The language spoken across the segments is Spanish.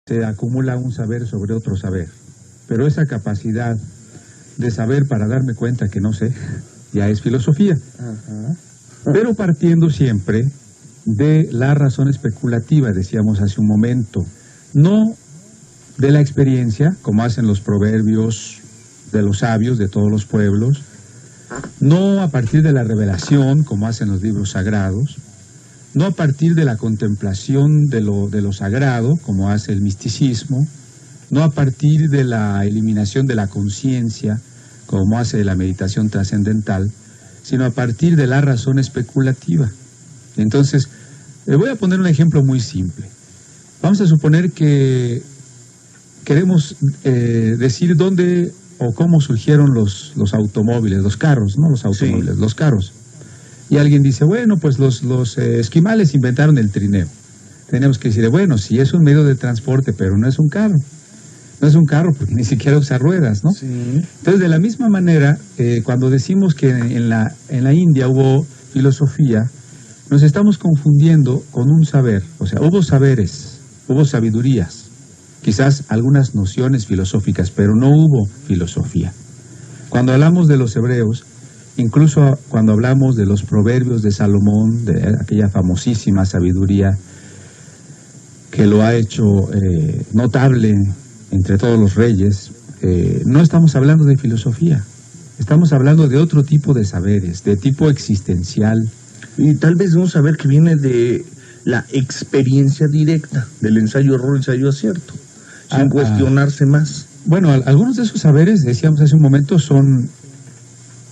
se acumula un saber sobre otro saber, pero esa capacidad de saber para darme cuenta que no sé, ya es filosofía. Pero partiendo siempre de la razón especulativa, decíamos hace un momento, no de la experiencia, como hacen los proverbios de los sabios de todos los pueblos, no a partir de la revelación, como hacen los libros sagrados, no a partir de la contemplación de lo sagrado, como hace el misticismo, no a partir de la eliminación de la conciencia, como hace la meditación trascendental, sino a partir de la razón especulativa. Entonces, voy a poner un ejemplo muy simple. Vamos a suponer que queremos decir dónde o cómo surgieron los automóviles, los carros, no los automóviles, sí, los carros. Y alguien dice, bueno, pues los esquimales inventaron el trineo. Tenemos que decir, bueno, sí es un medio de transporte, pero no es un carro. No es un carro porque ni siquiera usa ruedas, ¿no? Sí. Entonces, de la misma manera, cuando decimos que en la India hubo filosofía, nos estamos confundiendo con un saber. O sea, hubo saberes, hubo sabidurías, quizás algunas nociones filosóficas, pero no hubo filosofía. Cuando hablamos de los hebreos, incluso cuando hablamos de los proverbios de Salomón, de aquella famosísima sabiduría que lo ha hecho notable entre todos los reyes, no estamos hablando de filosofía, estamos hablando de otro tipo de saberes, de tipo existencial. Y tal vez un saber que viene de la experiencia directa, del ensayo-error, ensayo-acierto, sin cuestionarse más. Bueno, algunos de esos saberes, decíamos hace un momento, son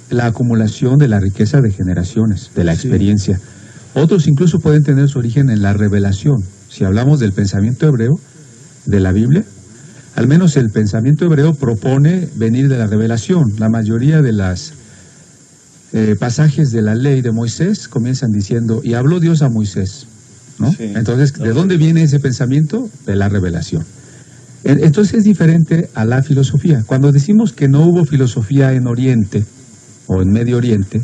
la acumulación de la riqueza de generaciones, de la experiencia. Sí. Otros incluso pueden tener su origen en la revelación. Si hablamos del pensamiento hebreo, de la Biblia, al menos el pensamiento hebreo propone venir de la revelación. La mayoría de las pasajes de la ley de Moisés comienzan diciendo, y habló Dios a Moisés, ¿no? Sí. Entonces, ¿de dónde viene ese pensamiento? De la revelación. Entonces es diferente a la filosofía. Cuando decimos que no hubo filosofía en Oriente, o en Medio Oriente,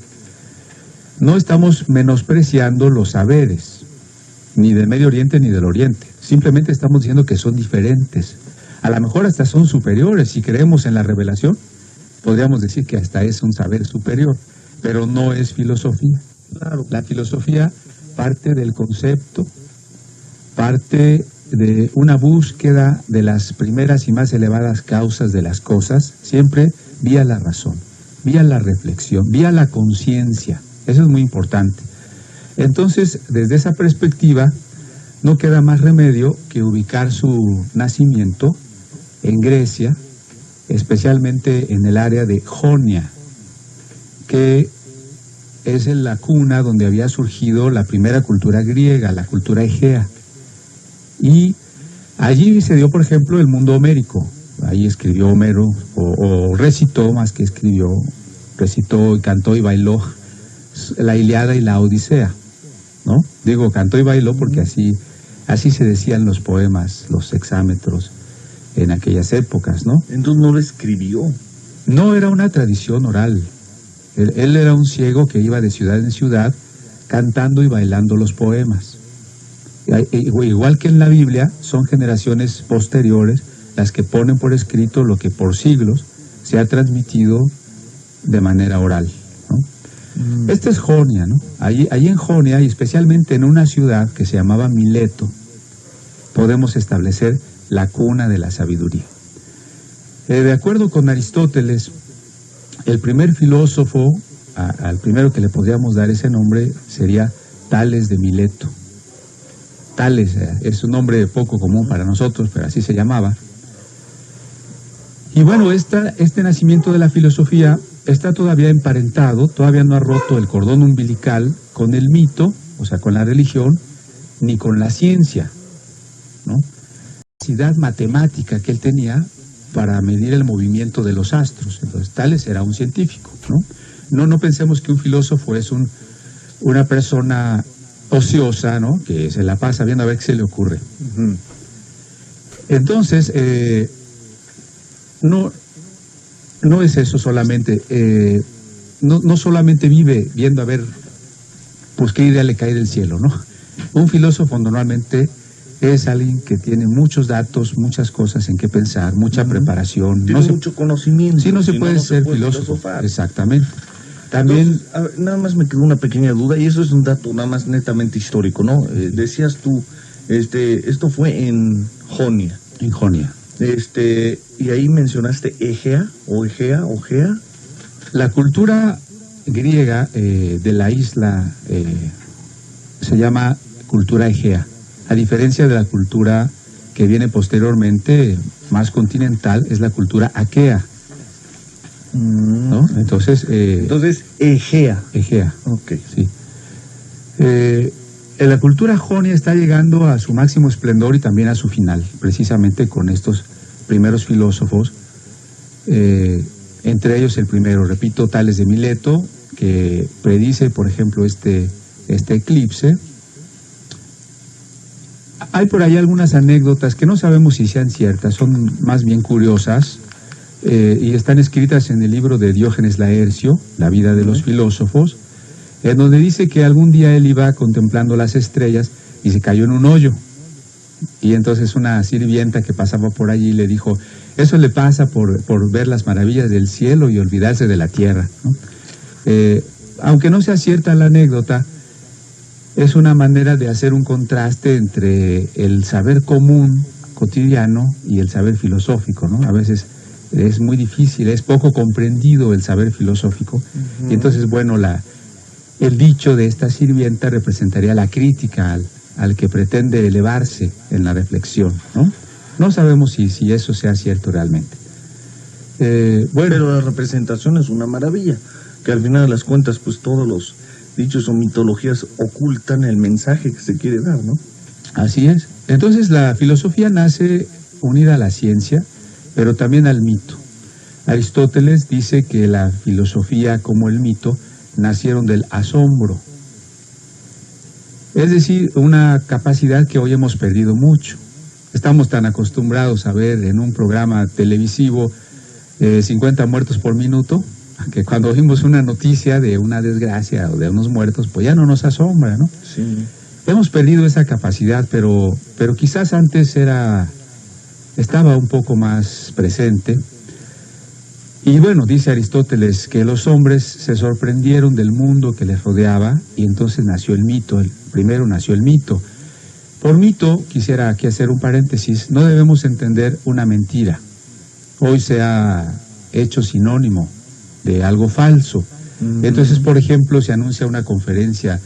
no estamos menospreciando los saberes, ni del Medio Oriente ni del Oriente. Simplemente estamos diciendo que son diferentes. A lo mejor hasta son superiores. Si creemos en la revelación, podríamos decir que hasta es un saber superior, pero no es filosofía. Claro. La filosofía parte del concepto, parte de una búsqueda de las primeras y más elevadas causas de las cosas, siempre vía la razón, vía la reflexión, vía la conciencia. Eso es muy importante. Entonces, desde esa perspectiva, no queda más remedio que ubicar su nacimiento en Grecia, especialmente en el área de Jonia, que es en la cuna donde había surgido la primera cultura griega, la cultura egea. Y allí se dio, por ejemplo, el mundo homérico. Ahí escribió Homero, o recitó, más que escribió, recitó y cantó y bailó la Ilíada y la Odisea, ¿no? Digo, cantó y bailó porque así se decían los poemas, los hexámetros en aquellas épocas, ¿no? Entonces no lo escribió. No, era una tradición oral. Él era un ciego que iba de ciudad en ciudad cantando y bailando los poemas. Igual que en la Biblia, son generaciones posteriores las que ponen por escrito lo que por siglos se ha transmitido de manera oral, ¿no? Esta es Jonia, ¿no? Allí en Jonia, y especialmente en una ciudad que se llamaba Mileto, podemos establecer la cuna de la sabiduría. De acuerdo con Aristóteles, el primer filósofo, al primero que le podríamos dar ese nombre, sería Tales de Mileto. Tales es un nombre poco común para nosotros, pero así se llamaba. Y bueno, este nacimiento de la filosofía está todavía emparentado, todavía no ha roto el cordón umbilical con el mito, o sea, con la religión, ni con la ciencia, ¿no? La capacidad matemática que él tenía para medir el movimiento de los astros. Entonces, Tales era un científico, ¿no? No pensemos que un filósofo es una persona ociosa, ¿no? Que se la pasa viendo a ver qué se le ocurre. Entonces, no es eso solamente. No solamente vive viendo a ver pues qué idea le cae del cielo, ¿no? Un filósofo normalmente es alguien que tiene muchos datos, muchas cosas en qué pensar, mucha preparación. Tiene mucho conocimiento. Sí, no se puede ser filósofo. Exactamente. También. Entonces, a ver, nada más me quedó una pequeña duda, y eso es un dato nada más netamente histórico, ¿no? Decías tú, esto fue en Jonia. En Jonia. Y ahí mencionaste Egea, o Egea. La cultura griega de la isla se llama cultura egea, a diferencia de la cultura que viene posteriormente, más continental, es la cultura aquea, ¿no? Entonces, Egea. Egea. Ok. Sí. La cultura jonia está llegando a su máximo esplendor y también a su final, precisamente con estos primeros filósofos, entre ellos el primero, repito, Tales de Mileto, que predice, por ejemplo, este eclipse. Hay por ahí algunas anécdotas que no sabemos si sean ciertas, son más bien curiosas, y están escritas en el libro de Diógenes Laercio, La vida de los filósofos, en donde dice que algún día él iba contemplando las estrellas y se cayó en un hoyo. Y entonces una sirvienta que pasaba por allí le dijo, eso le pasa por ver las maravillas del cielo y olvidarse de la tierra, ¿no? Aunque no sea cierta la anécdota, es una manera de hacer un contraste entre el saber común, cotidiano, y el saber filosófico, ¿no? A veces es muy difícil, es poco comprendido el saber filosófico, y entonces, bueno, el dicho de esta sirvienta representaría la crítica al que pretende elevarse en la reflexión, ¿no? No sabemos si eso sea cierto realmente. Bueno, pero la representación es una maravilla, que al final de las cuentas, pues todos los dichos o mitologías ocultan el mensaje que se quiere dar, ¿no? Así es. Entonces la filosofía nace unida a la ciencia, pero también al mito. Aristóteles dice que la filosofía como el mito nacieron del asombro. Es decir, una capacidad que hoy hemos perdido mucho. Estamos tan acostumbrados a ver en un programa televisivo 50 muertos por minuto, que cuando oímos una noticia de una desgracia o de unos muertos, pues ya no nos asombra, ¿no? Sí. Hemos perdido esa capacidad, pero quizás antes estaba un poco más presente. Y bueno, dice Aristóteles que los hombres se sorprendieron del mundo que les rodeaba y entonces nació el mito. Primero nació el mito. Por mito, quisiera aquí hacer un paréntesis, no debemos entender una mentira. Hoy se ha hecho sinónimo de algo falso. Entonces, por ejemplo, se anuncia una conferencia,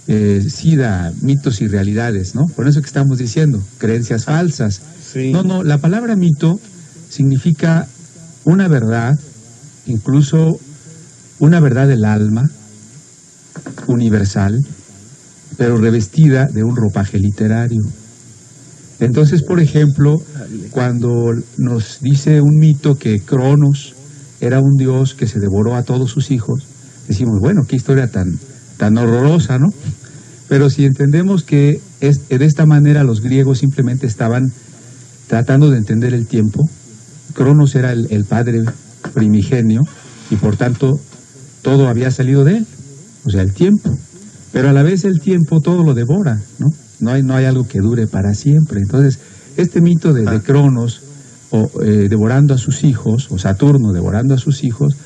SIDA, mitos y realidades, ¿no? Por eso que estamos diciendo, creencias falsas. Sí. No, la palabra mito significa una verdad, incluso una verdad del alma, universal, pero revestida de un ropaje literario. Entonces, por ejemplo, cuando nos dice un mito que Cronos era un dios que se devoró a todos sus hijos, decimos, bueno, qué historia tan horrorosa, ¿no? Pero si entendemos que de esta manera los griegos simplemente estaban tratando de entender el tiempo, Cronos era el padre primigenio y por tanto todo había salido de él, o sea, el tiempo. Pero a la vez el tiempo todo lo devora, ¿no? No hay algo que dure para siempre. Entonces, este mito de Cronos devorando a sus hijos, o Saturno devorando a sus hijos,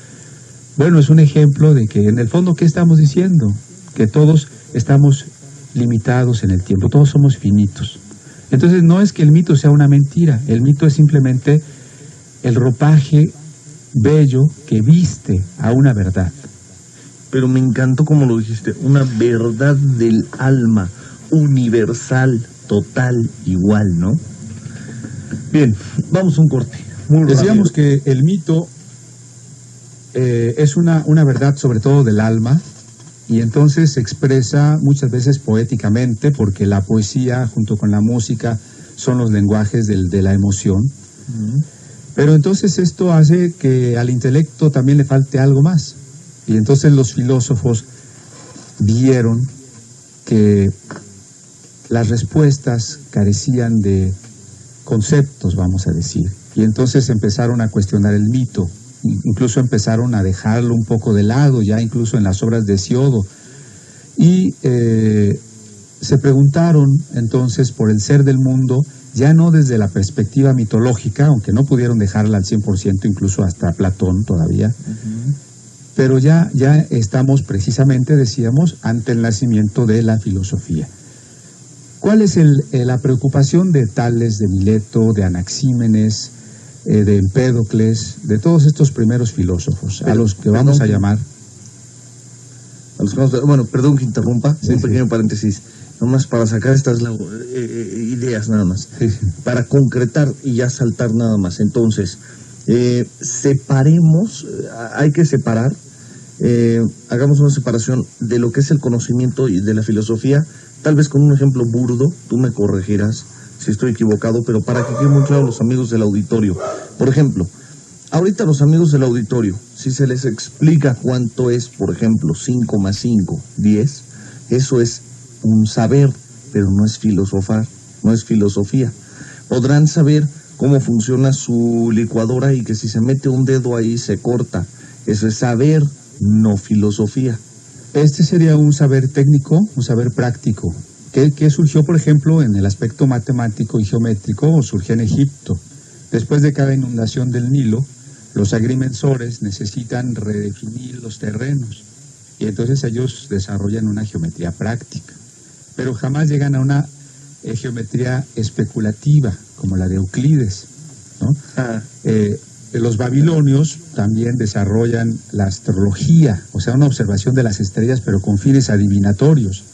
bueno, es un ejemplo de que en el fondo, ¿qué estamos diciendo? Que todos estamos limitados en el tiempo, todos somos finitos. Entonces, no es que el mito sea una mentira, el mito es simplemente el ropaje bello que viste a una verdad. Pero me encantó como lo dijiste, una verdad del alma, universal, total, igual, ¿no? Bien, vamos a un corte. Decíamos que el mito es una verdad sobre todo del alma, y entonces se expresa muchas veces poéticamente, porque la poesía junto con la música son los lenguajes de la emoción. Pero entonces esto hace que al intelecto también le falte algo más. Y entonces los filósofos vieron que las respuestas carecían de conceptos, vamos a decir. Y entonces empezaron a cuestionar el mito. Incluso empezaron a dejarlo un poco de lado, ya incluso en las obras de Hesiodo. Y se preguntaron entonces por el ser del mundo, ya no desde la perspectiva mitológica, aunque no pudieron dejarla al 100%, incluso hasta Platón todavía, pero ya estamos precisamente, decíamos, ante el nacimiento de la filosofía. ¿Cuál es la preocupación de Tales, de Mileto, de Anaxímenes, de Empédocles, de todos estos primeros filósofos, a los que vamos a llamar? Bueno, perdón que interrumpa, Sí, un sí. pequeño paréntesis, nomás para sacar estas ideas nada más, para concretar y ya saltar nada más. Entonces, separemos, hay que separar, hagamos una separación de lo que es el conocimiento y de la filosofía, tal vez con un ejemplo burdo, tú me corregirás si estoy equivocado, pero para que quede muy claro a los amigos del auditorio. Por ejemplo, ahorita los amigos del auditorio, si se les explica cuánto es, por ejemplo, 5 más 5, 10, eso es un saber, pero no es filosofar, no es filosofía. Podrán saber cómo funciona su licuadora y que si se mete un dedo ahí se corta. Eso es saber, no filosofía. Este sería un saber técnico, un saber práctico, que surgió, por ejemplo, en el aspecto matemático y geométrico, o surgió en Egipto. Después de cada inundación del Nilo, los agrimensores necesitan redefinir los terrenos, y entonces ellos desarrollan una geometría práctica, pero jamás llegan a una geometría especulativa, como la de Euclides, ¿no? Los babilonios también desarrollan la astrología, o sea, una observación de las estrellas, pero con fines adivinatorios.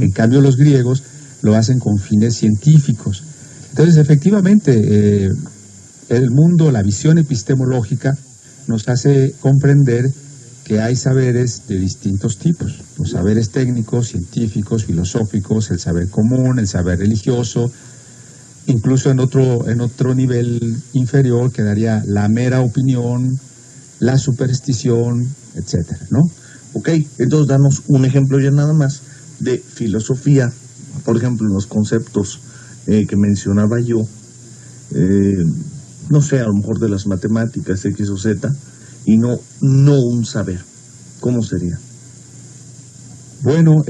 En cambio, los griegos lo hacen con fines científicos. Entonces, efectivamente, el mundo, la visión epistemológica, nos hace comprender que hay saberes de distintos tipos. Los saberes técnicos, científicos, filosóficos, el saber común, el saber religioso. Incluso en otro nivel inferior quedaría la mera opinión, la superstición, etcétera, ¿no? Ok, entonces danos un ejemplo ya nada más de filosofía, por ejemplo, en los conceptos que mencionaba yo, no sé, a lo mejor de las matemáticas X o Z, y no un saber. ¿Cómo sería? Bueno,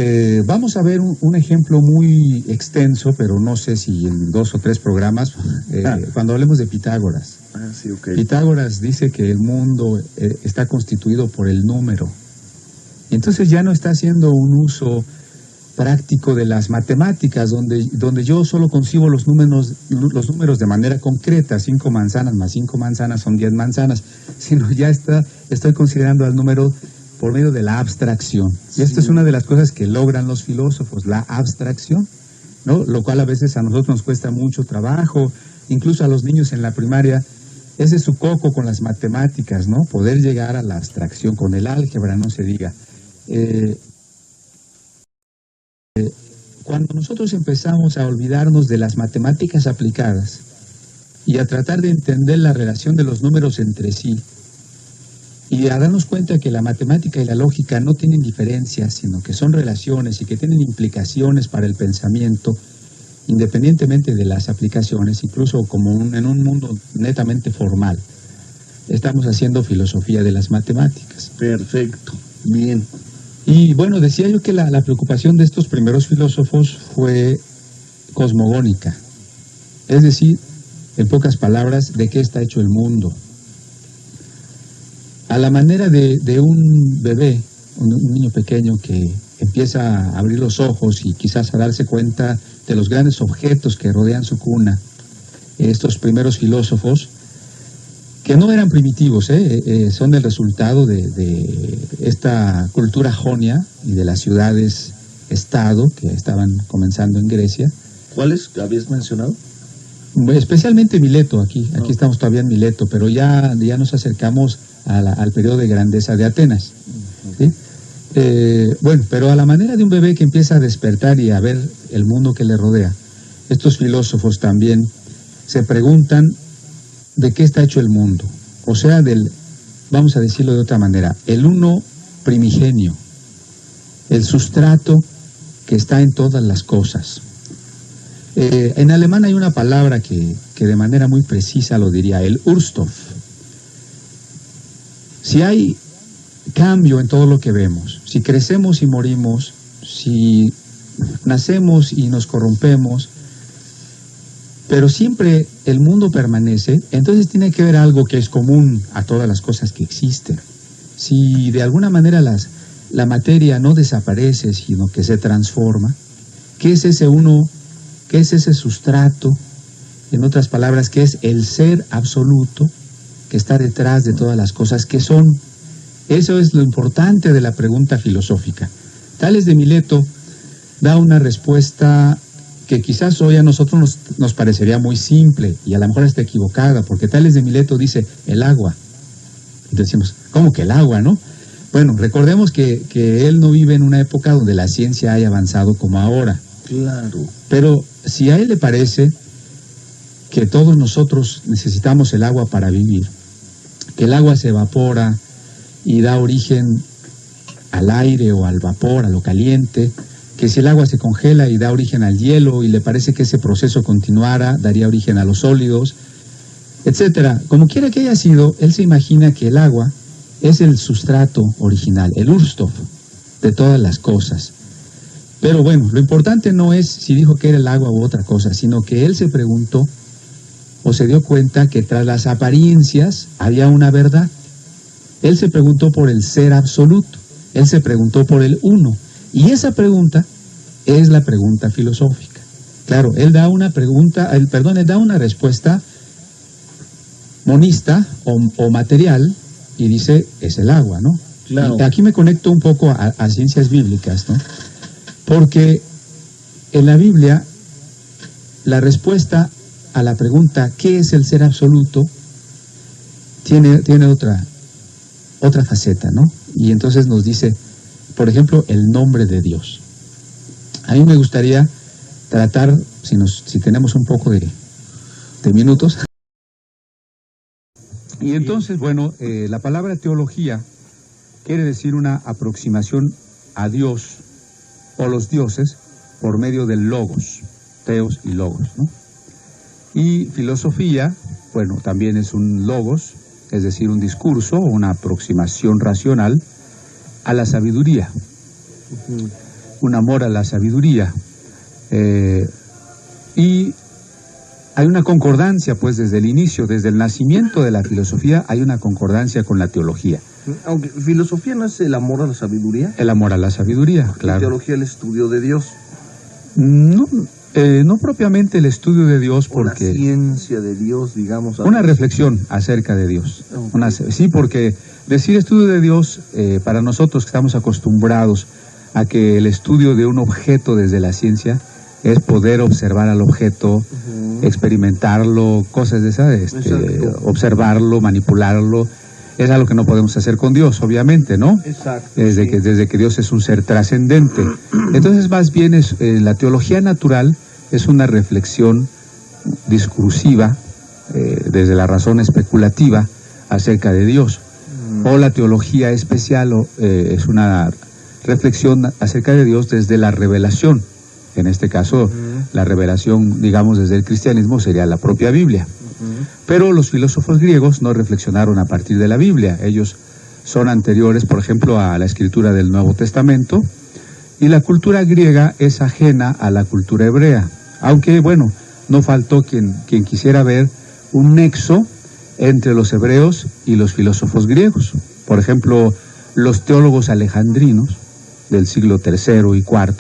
vamos a ver un ejemplo muy extenso, pero no sé si en 2 o 3 programas, cuando hablemos de Pitágoras. Sí, ok. Pitágoras dice que el mundo está constituido por el número. Y entonces ya no está haciendo un uso práctico de las matemáticas, donde yo solo concibo los números de manera concreta, 5 manzanas más 5 manzanas son 10 manzanas, sino ya estoy considerando al número por medio de la abstracción. Y esta es una de las cosas que logran los filósofos, la abstracción, ¿no? Lo cual a veces a nosotros nos cuesta mucho trabajo, incluso a los niños en la primaria. Ese es su coco con las matemáticas, ¿no? Poder llegar a la abstracción, con el álgebra, no se diga. Cuando nosotros empezamos a olvidarnos de las matemáticas aplicadas y a tratar de entender la relación de los números entre sí, y a darnos cuenta que la matemática y la lógica no tienen diferencias, sino que son relaciones y que tienen implicaciones para el pensamiento, independientemente de las aplicaciones, incluso como en un mundo netamente formal. Estamos haciendo filosofía de las matemáticas. Perfecto, bien. Y bueno, decía yo que la preocupación de estos primeros filósofos fue cosmogónica, es decir, en pocas palabras, ¿de qué está hecho el mundo? A la manera de un bebé, un niño pequeño que empieza a abrir los ojos y quizás a darse cuenta de los grandes objetos que rodean su cuna, estos primeros filósofos, que no eran primitivos, son el resultado de esta cultura jonia y de las ciudades-estado que estaban comenzando en Grecia. ¿Cuáles habías mencionado? Especialmente Mileto, aquí estamos todavía en Mileto, pero ya nos acercamos al periodo de grandeza de Atenas. ¿Sí? Bueno, pero a la manera de un bebé que empieza a despertar y a ver el mundo que le rodea, estos filósofos también se preguntan de qué está hecho el mundo, o sea, vamos a decirlo de otra manera, el uno primigenio, el sustrato que está en todas las cosas. En alemán hay una palabra que de manera muy precisa lo diría, el Urstoff. Si hay cambio en todo lo que vemos, si crecemos y morimos, si nacemos y nos corrompemos, pero siempre el mundo permanece, entonces tiene que haber algo que es común a todas las cosas que existen. Si de alguna manera la materia no desaparece, sino que se transforma, ¿qué es ese uno? ¿Qué es ese sustrato? En otras palabras, ¿qué es el ser absoluto que está detrás de todas las cosas que son? Eso es lo importante de la pregunta filosófica. Tales de Mileto da una respuesta que quizás hoy a nosotros nos parecería muy simple y a lo mejor está equivocada, porque Tales de Mileto dice el agua. Y decimos, ¿cómo que el agua, no? Bueno, recordemos que él no vive en una época donde la ciencia haya avanzado como ahora. Claro. Pero si a él le parece que todos nosotros necesitamos el agua para vivir, que el agua se evapora y da origen al aire o al vapor, a lo caliente, que si el agua se congela y da origen al hielo y le parece que ese proceso continuara, daría origen a los sólidos, etcétera. Como quiera que haya sido, él se imagina que el agua es el sustrato original, el Urstoff de todas las cosas. Pero bueno, lo importante no es si dijo que era el agua u otra cosa, sino que él se preguntó o se dio cuenta que tras las apariencias había una verdad. Él se preguntó por el ser absoluto, él se preguntó por el uno. Y esa pregunta es la pregunta filosófica. Claro, él da una respuesta monista o material y dice, es el agua, ¿no? Claro. Y aquí me conecto un poco a ciencias bíblicas, ¿no? Porque en la Biblia la respuesta a la pregunta, ¿qué es el ser absoluto? Tiene otra faceta, ¿no? Y entonces nos dice, por ejemplo, el nombre de Dios. A mí me gustaría tratar, si tenemos un poco de minutos. Y entonces, bueno, la palabra teología quiere decir una aproximación a Dios o los dioses por medio del logos, teos y logos, ¿no? Y filosofía, bueno, también es un logos, es decir, un discurso o una aproximación racional a la sabiduría, un amor a la sabiduría. Y hay una concordancia, pues, desde el inicio, desde el nacimiento de la filosofía, hay una concordancia con la teología. Aunque filosofía no es el amor a la sabiduría. El amor a la sabiduría, claro. Teología, el estudio de Dios. No propiamente el estudio de Dios, porque... la ciencia de Dios, digamos. Una reflexión acerca de Dios. Okay. Sí, porque decir estudio de Dios, para nosotros que estamos acostumbrados a que el estudio de un objeto desde la ciencia es poder observar al objeto, experimentarlo, cosas de esas, observarlo, manipularlo, es algo que no podemos hacer con Dios, obviamente, ¿no? Exacto. Desde que Dios es un ser trascendente. Entonces, más bien, la teología natural es una reflexión discursiva, desde la razón especulativa, acerca de Dios. O la teología especial es una reflexión acerca de Dios desde la revelación. En este caso, la revelación, digamos, desde el cristianismo sería la propia Biblia. Pero los filósofos griegos no reflexionaron a partir de la Biblia. Ellos son anteriores, por ejemplo, a la escritura del Nuevo Testamento, y la cultura griega es ajena a la cultura hebrea. Aunque, bueno, no faltó quien quisiera ver un nexo entre los hebreos y los filósofos griegos. Por ejemplo, los teólogos alejandrinos del siglo III y IV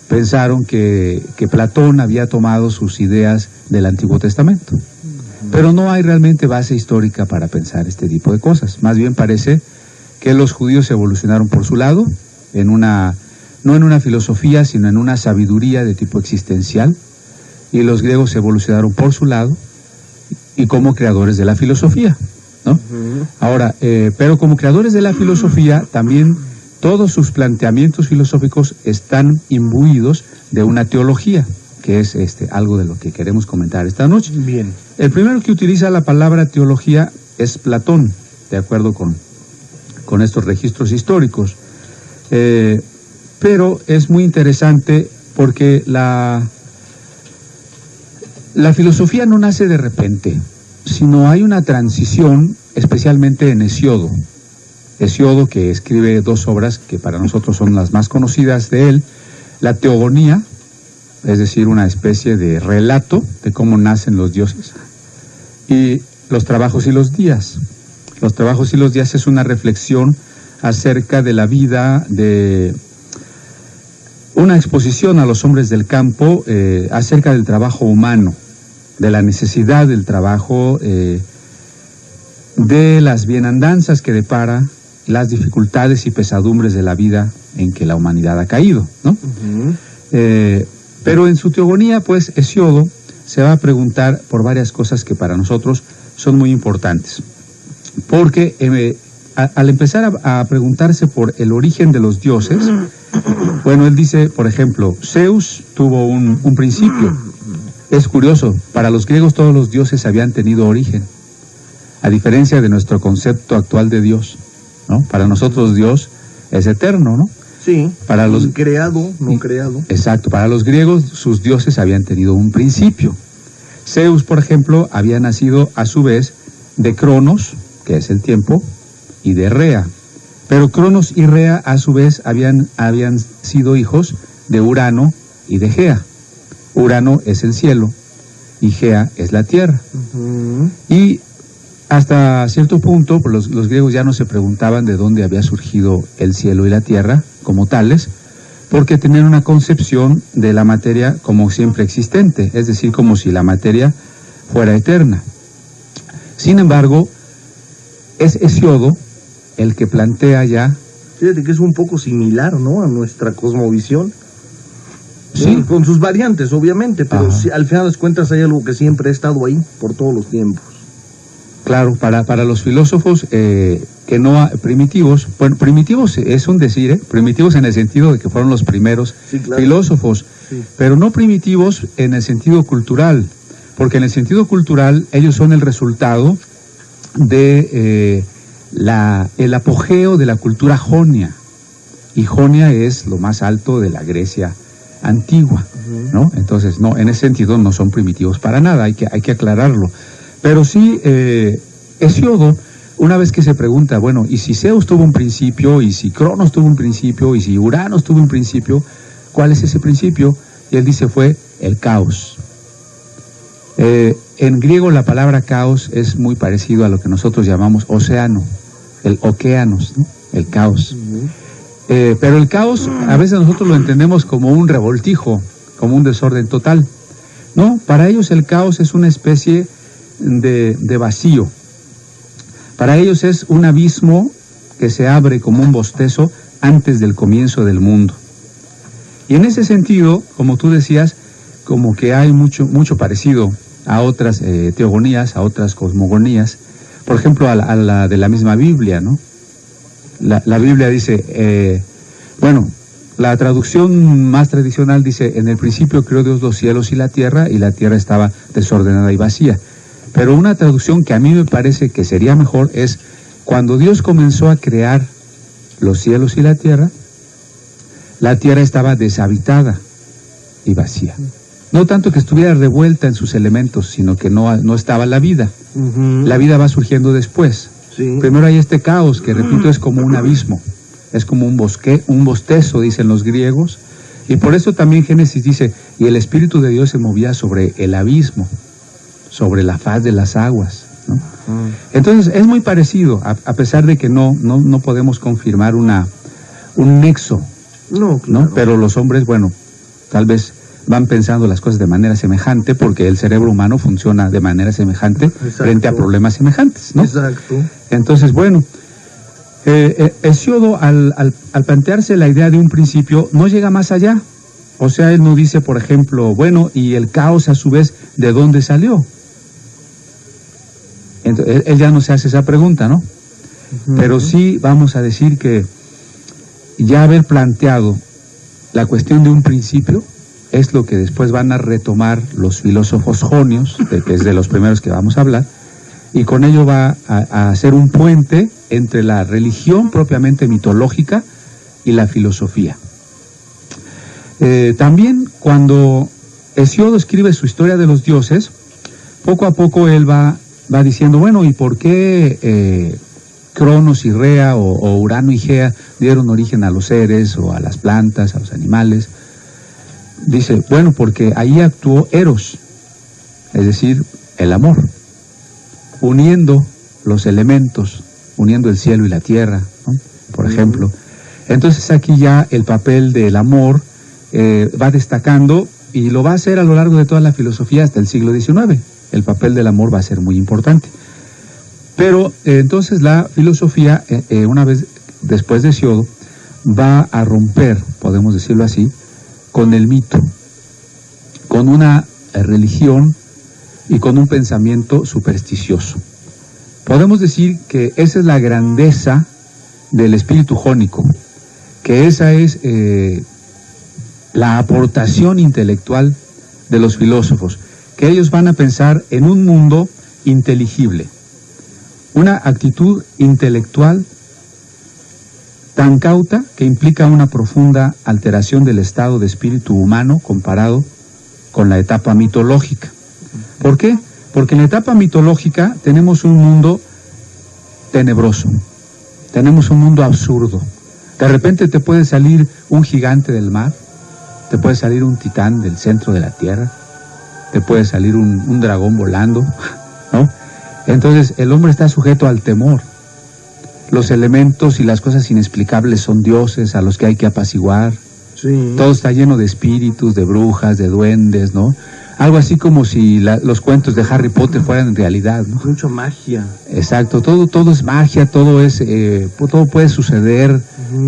pensaron que Platón había tomado sus ideas del Antiguo Testamento. Pero no hay realmente base histórica para pensar este tipo de cosas. Más bien parece que los judíos evolucionaron por su lado, no en una filosofía, sino en una sabiduría de tipo existencial, y los griegos evolucionaron por su lado y como creadores de la filosofía, ¿no? Ahora, pero como creadores de la filosofía, también todos sus planteamientos filosóficos están imbuidos de una teología, que es algo de lo que queremos comentar esta noche. Bien. El primero que utiliza la palabra teología es Platón, de acuerdo con estos registros históricos. Pero es muy interesante porque la filosofía no nace de repente, sino hay una transición, especialmente en Hesíodo. Hesíodo, que escribe dos obras que para nosotros son las más conocidas de él, la teogonía, es decir, una especie de relato de cómo nacen los dioses, y los trabajos y los días. Los trabajos y los días es una reflexión acerca de la vida, de una exposición a los hombres del campo acerca del trabajo humano, de la necesidad del trabajo, de las bienandanzas que depara, las dificultades y pesadumbres de la vida en que la humanidad ha caído, ¿no? Pero en su teogonía, pues, Hesíodo se va a preguntar por varias cosas que para nosotros son muy importantes. Porque al empezar a preguntarse por el origen de los dioses, bueno, él dice, por ejemplo, Zeus tuvo un principio. Es curioso, para los griegos todos los dioses habían tenido origen, a diferencia de nuestro concepto actual de Dios, ¿no? Para nosotros Dios es eterno, ¿no? Sí, para los creado, no creado. Exacto, para los griegos sus dioses habían tenido un principio. Zeus, por ejemplo, había nacido a su vez de Cronos, que es el tiempo, y de Rea. Pero Cronos y Rea a su vez habían sido hijos de Urano y de Gea. Urano es el cielo y Gea es la tierra. Y hasta cierto punto pues los griegos ya no se preguntaban de dónde había surgido el cielo y la tierra como tales, porque tenían una concepción de la materia como siempre existente, es decir, como si la materia fuera eterna. Sin embargo, es Hesíodo el que plantea ya... Fíjate que es un poco similar, ¿no?, a nuestra cosmovisión. Sí. Con sus variantes, obviamente, pero sí, al final de las cuentas hay algo que siempre ha estado ahí por todos los tiempos. Claro, para los filósofos que no primitivos, bueno, primitivos es un decir, primitivos en el sentido de que fueron los primeros filósofos, pero no primitivos en el sentido cultural, porque en el sentido cultural ellos son el resultado de el apogeo de la cultura jonia, y Jonia es lo más alto de la Grecia antigua, ¿no? Entonces, no, en ese sentido no son primitivos para nada, hay que aclararlo. Pero sí, Hesíodo, una vez que se pregunta, bueno, ¿y si Zeus tuvo un principio, y si Cronos tuvo un principio, y si Urano tuvo un principio, cuál es ese principio? Y él dice, fue el caos. En griego la palabra caos es muy parecido a lo que nosotros llamamos océano, el okeanos, ¿no? El caos. Pero el caos a veces nosotros lo entendemos como un revoltijo, como un desorden total. No, para ellos el caos es una especie de vacío. Para ellos es un abismo que se abre como un bostezo antes del comienzo del mundo. Y en ese sentido, como tú decías, como que hay mucho parecido a otras teogonías, a otras cosmogonías, por ejemplo a la de la misma Biblia, ¿no? La Biblia dice, bueno, la traducción más tradicional dice, en el principio creó Dios los cielos y la tierra estaba desordenada y vacía. Pero una traducción que a mí me parece que sería mejor es, cuando Dios comenzó a crear los cielos y la tierra estaba deshabitada y vacía. No tanto que estuviera revuelta en sus elementos, sino que no estaba la vida. La vida va surgiendo después. Sí. Primero hay este caos, que repito, es como un abismo, es como un bostezo, dicen los griegos, y por eso también Génesis dice, y el Espíritu de Dios se movía sobre el abismo, sobre la faz de las aguas, ¿no? Entonces es muy parecido, a pesar de que no podemos confirmar un nexo, ¿no? Pero los hombres, bueno, tal vez van pensando las cosas de manera semejante, porque el cerebro humano funciona de manera semejante. Exacto. Frente a problemas semejantes, ¿no? Exacto. Entonces, bueno, Hesíodo al plantearse la idea de un principio no llega más allá. O sea, él no dice, por ejemplo, bueno, y el caos a su vez, ¿de dónde salió? Entonces, él ya no se hace esa pregunta, ¿no? Pero sí vamos a decir que ya haber planteado la cuestión de un principio es lo que después van a retomar los filósofos jonios, que es de los primeros que vamos a hablar, y con ello va a hacer un puente entre la religión propiamente mitológica y la filosofía. También cuando Hesíodo escribe su historia de los dioses, poco a poco él va diciendo, bueno, ¿y por qué Cronos y Rea o Urano y Gea dieron origen a los seres o a las plantas, a los animales? dice, bueno, porque ahí actuó Eros, es decir, el amor, uniendo los elementos, uniendo el cielo y la tierra, ¿no? Por ejemplo. Entonces aquí ya el papel del amor va destacando, y lo va a hacer a lo largo de toda la filosofía hasta el siglo XIX. El papel del amor va a ser muy importante. Pero entonces la filosofía, una vez después de Hesiodo, va a romper, podemos decirlo así, con el mito, con una religión y con un pensamiento supersticioso. Podemos decir que esa es la grandeza del espíritu jónico, que esa es la aportación intelectual de los filósofos, que ellos van a pensar en un mundo inteligible, una actitud intelectual tan cauta que implica una profunda alteración del estado de espíritu humano comparado con la etapa mitológica. ¿Por qué? Porque en la etapa mitológica tenemos un mundo tenebroso, tenemos un mundo absurdo. De repente te puede salir un gigante del mar, te puede salir un titán del centro de la tierra, te puede salir un dragón volando, ¿no? Entonces el hombre está sujeto al temor. Los elementos y las cosas inexplicables son dioses a los que hay que apaciguar. Sí. Todo está lleno de espíritus, de brujas, de duendes, ¿no? Algo así como si los cuentos de Harry Potter fueran en realidad, ¿no? Mucha magia. Exacto, todo es magia, todo puede suceder,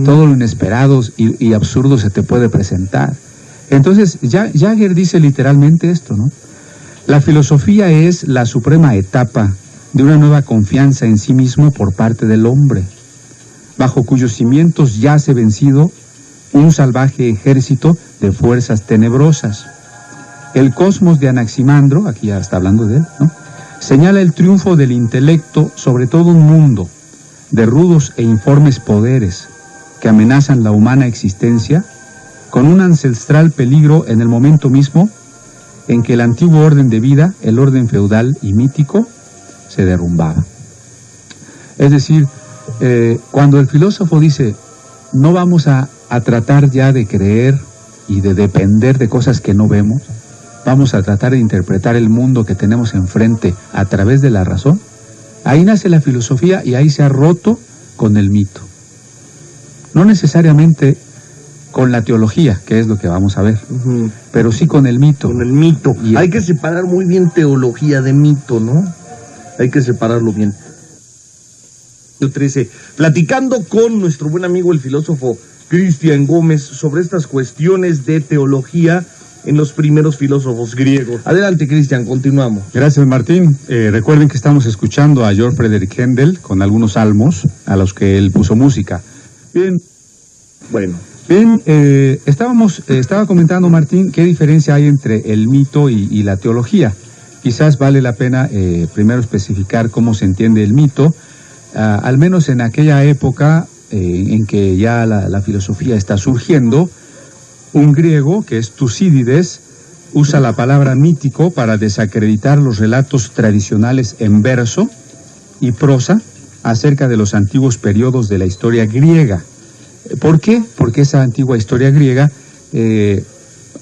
todo lo inesperado y absurdo se te puede presentar. Entonces, Jagger dice literalmente esto, ¿no? La filosofía es la suprema etapa de una nueva confianza en sí mismo por parte del hombre, bajo cuyos cimientos yace vencido un salvaje ejército de fuerzas tenebrosas. El cosmos de Anaximandro, aquí ya está hablando de él, ¿no?, señala el triunfo del intelecto sobre todo un mundo de rudos e informes poderes que amenazan la humana existencia, con un ancestral peligro en el momento mismo en que el antiguo orden de vida, el orden feudal y mítico, se derrumbaba. Es decir, cuando el filósofo dice, no vamos a tratar ya de creer y de depender de cosas que no vemos, vamos a tratar de interpretar el mundo que tenemos enfrente a través de la razón, ahí nace la filosofía y ahí se ha roto con el mito. No necesariamente con la teología, que es lo que vamos a ver, pero sí con el mito. Con el mito. Hay que separar muy bien teología de mito, ¿no? Hay que separarlo bien. 13. Platicando con nuestro buen amigo el filósofo Cristian Gómez sobre estas cuestiones de teología en los primeros filósofos griegos. Adelante, Cristian, continuamos. Gracias, Martín. Recuerden que estamos escuchando a Georg Friedrich Händel con algunos salmos a los que él puso música. Bien. Bueno. Bien, estaba comentando, Martín, qué diferencia hay entre el mito y la teología. Quizás vale la pena primero especificar cómo se entiende el mito, al menos en aquella época en que ya la filosofía está surgiendo. Un griego, que es Tucídides, usa la palabra mítico para desacreditar los relatos tradicionales en verso y prosa acerca de los antiguos periodos de la historia griega. ¿Por qué? Porque esa antigua historia griega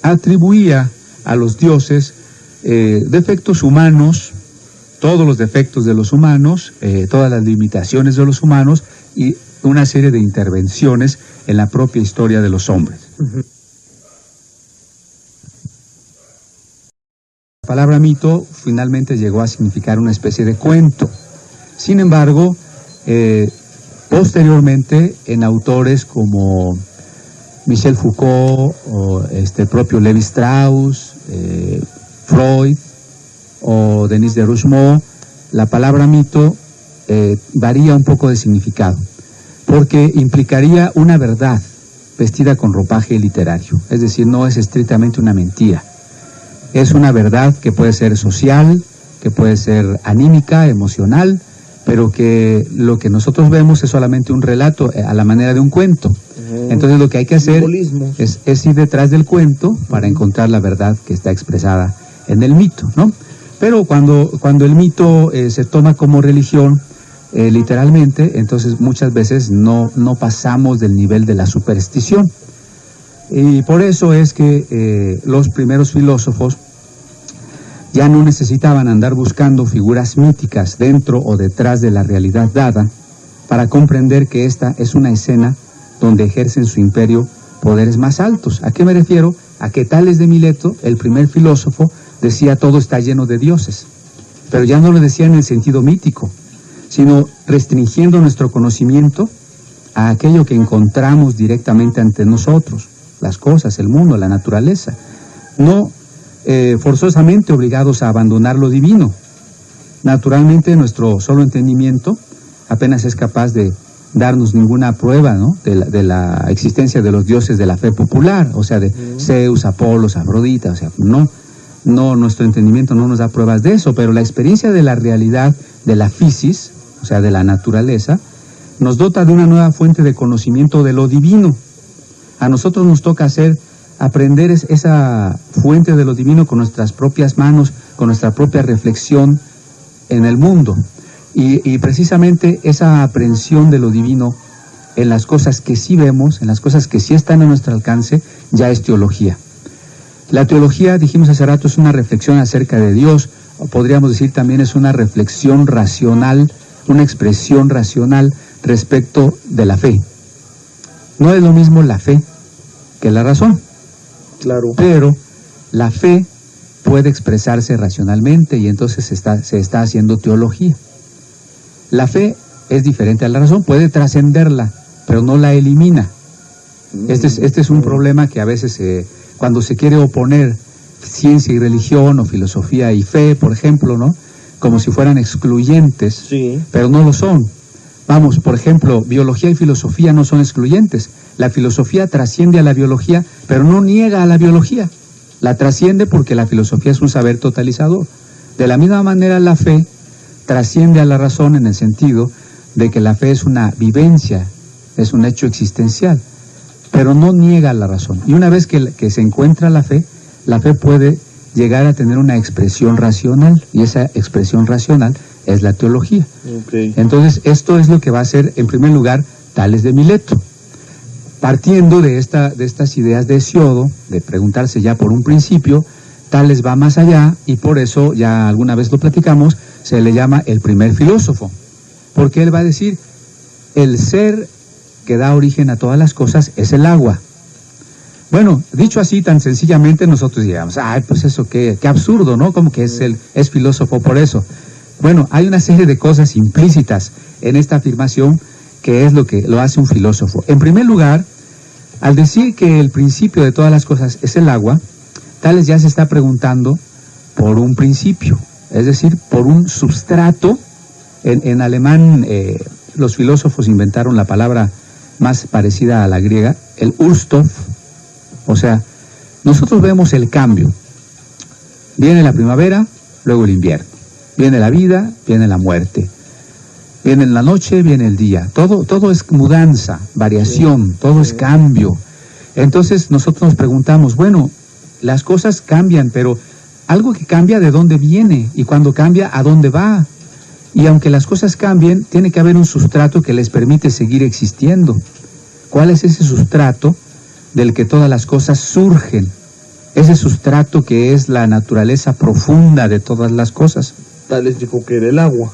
atribuía a los dioses defectos humanos, todos los defectos de los humanos, todas las limitaciones de los humanos y una serie de intervenciones en la propia historia de los hombres. La palabra mito finalmente llegó a significar una especie de cuento. Sin embargo, posteriormente, en autores como Michel Foucault, o el propio Levi Strauss, Freud o Denis de Rougemont, la palabra mito varía un poco de significado, porque implicaría una verdad vestida con ropaje literario, es decir, no es estrictamente una mentira. Es una verdad que puede ser social, que puede ser anímica, emocional, pero que lo que nosotros vemos es solamente un relato a la manera de un cuento. Entonces lo que hay que hacer es ir detrás del cuento para encontrar la verdad que está expresada en el mito, ¿no? Pero cuando el mito se toma como religión, literalmente, entonces muchas veces no pasamos del nivel de la superstición. Y por eso es que los primeros filósofos ya no necesitaban andar buscando figuras míticas dentro o detrás de la realidad dada para comprender que esta es una escena donde ejercen su imperio poderes más altos. ¿A qué me refiero? A que Tales de Mileto, el primer filósofo, decía todo está lleno de dioses, pero ya no lo decía en el sentido mítico, sino restringiendo nuestro conocimiento a aquello que encontramos directamente ante nosotros, las cosas, el mundo, la naturaleza, no forzosamente obligados a abandonar lo divino. Naturalmente nuestro solo entendimiento apenas es capaz de darnos ninguna prueba, ¿no?, de la existencia de los dioses de la fe popular, o sea, de Zeus, Apolos, Afrodita, o sea, no, nuestro entendimiento no nos da pruebas de eso, pero la experiencia de la realidad, de la physis, o sea, de la naturaleza, nos dota de una nueva fuente de conocimiento de lo divino. A nosotros nos toca aprender esa fuente de lo divino con nuestras propias manos, con nuestra propia reflexión en el mundo. Y precisamente esa aprehensión de lo divino en las cosas que sí vemos, en las cosas que sí están a nuestro alcance, ya es teología. La teología, dijimos hace rato, es una reflexión acerca de Dios, o podríamos decir también es una reflexión racional, una expresión racional respecto de la fe. No es lo mismo la fe que la razón. Claro. Pero la fe puede expresarse racionalmente y entonces se está haciendo teología. La fe es diferente a la razón, puede trascenderla, pero no la elimina. Este es un problema que a veces cuando se quiere oponer ciencia y religión o filosofía y fe, por ejemplo, ¿no?, como si fueran excluyentes, sí, pero no lo son. Vamos, por ejemplo, biología y filosofía no son excluyentes. La filosofía trasciende a la biología, pero no niega a la biología. La trasciende porque la filosofía es un saber totalizador. De la misma manera, la fe trasciende a la razón en el sentido de que la fe es una vivencia, es un hecho existencial, pero no niega a la razón. Y una vez que se encuentra la fe puede llegar a tener una expresión racional, y esa expresión racional es la teología. Okay. Entonces, esto es lo que va a hacer, en primer lugar, Tales de Mileto. Partiendo de estas ideas de Hesiodo, de preguntarse ya por un principio, Tales va más allá, y por eso, ya alguna vez lo platicamos, se le llama el primer filósofo, porque él va a decir, el ser que da origen a todas las cosas es el agua. Bueno, dicho así tan sencillamente, nosotros digamos, ay, pues eso qué absurdo, ¿no? Como que es filósofo por eso. Bueno, hay una serie de cosas implícitas en esta afirmación que es lo que lo hace un filósofo. En primer lugar, al decir que el principio de todas las cosas es el agua, Tales ya se está preguntando por un principio, es decir, por un substrato. En alemán los filósofos inventaron la palabra más parecida a la griega, el Urstoff. O sea, nosotros vemos el cambio. Viene la primavera, luego el invierno. Viene la vida, viene la muerte. Viene la noche, viene el día. Todo es mudanza, variación, todo es cambio. Entonces nosotros nos preguntamos, bueno, las cosas cambian, pero algo que cambia, ¿de dónde viene? Y cuando cambia, ¿a dónde va? Y aunque las cosas cambien, tiene que haber un sustrato que les permite seguir existiendo. ¿Cuál es ese sustrato del que todas las cosas surgen? Ese sustrato que es la naturaleza profunda de todas las cosas. Tales dijo que era el agua.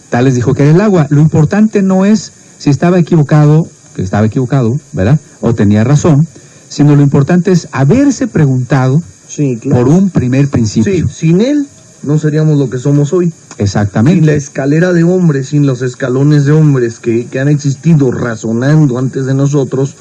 Tales dijo que era el agua. Lo importante no es si estaba equivocado, que estaba equivocado, ¿verdad?, o tenía razón, sino lo importante es haberse preguntado, sí, claro, por un primer principio. Sí, sin él no seríamos lo que somos hoy. Exactamente. Sin la escalera de hombres, sin los escalones de hombres que han existido razonando antes de nosotros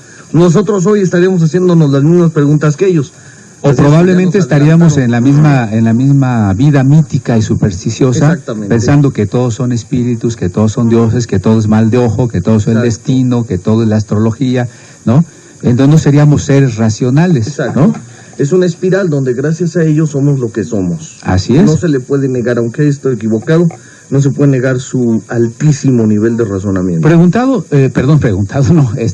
hoy estaríamos haciéndonos las mismas preguntas que ellos. O probablemente estaríamos en la misma vida mítica y supersticiosa, pensando que todos son espíritus, que todos son dioses, que todo es mal de ojo, que todo es el destino, que todo es la astrología, ¿no? Entonces no seríamos seres racionales, exacto, ¿no? Es una espiral donde gracias a ellos somos lo que somos. Así es. No se le puede negar, aunque estoy equivocado, no se puede negar su altísimo nivel de razonamiento.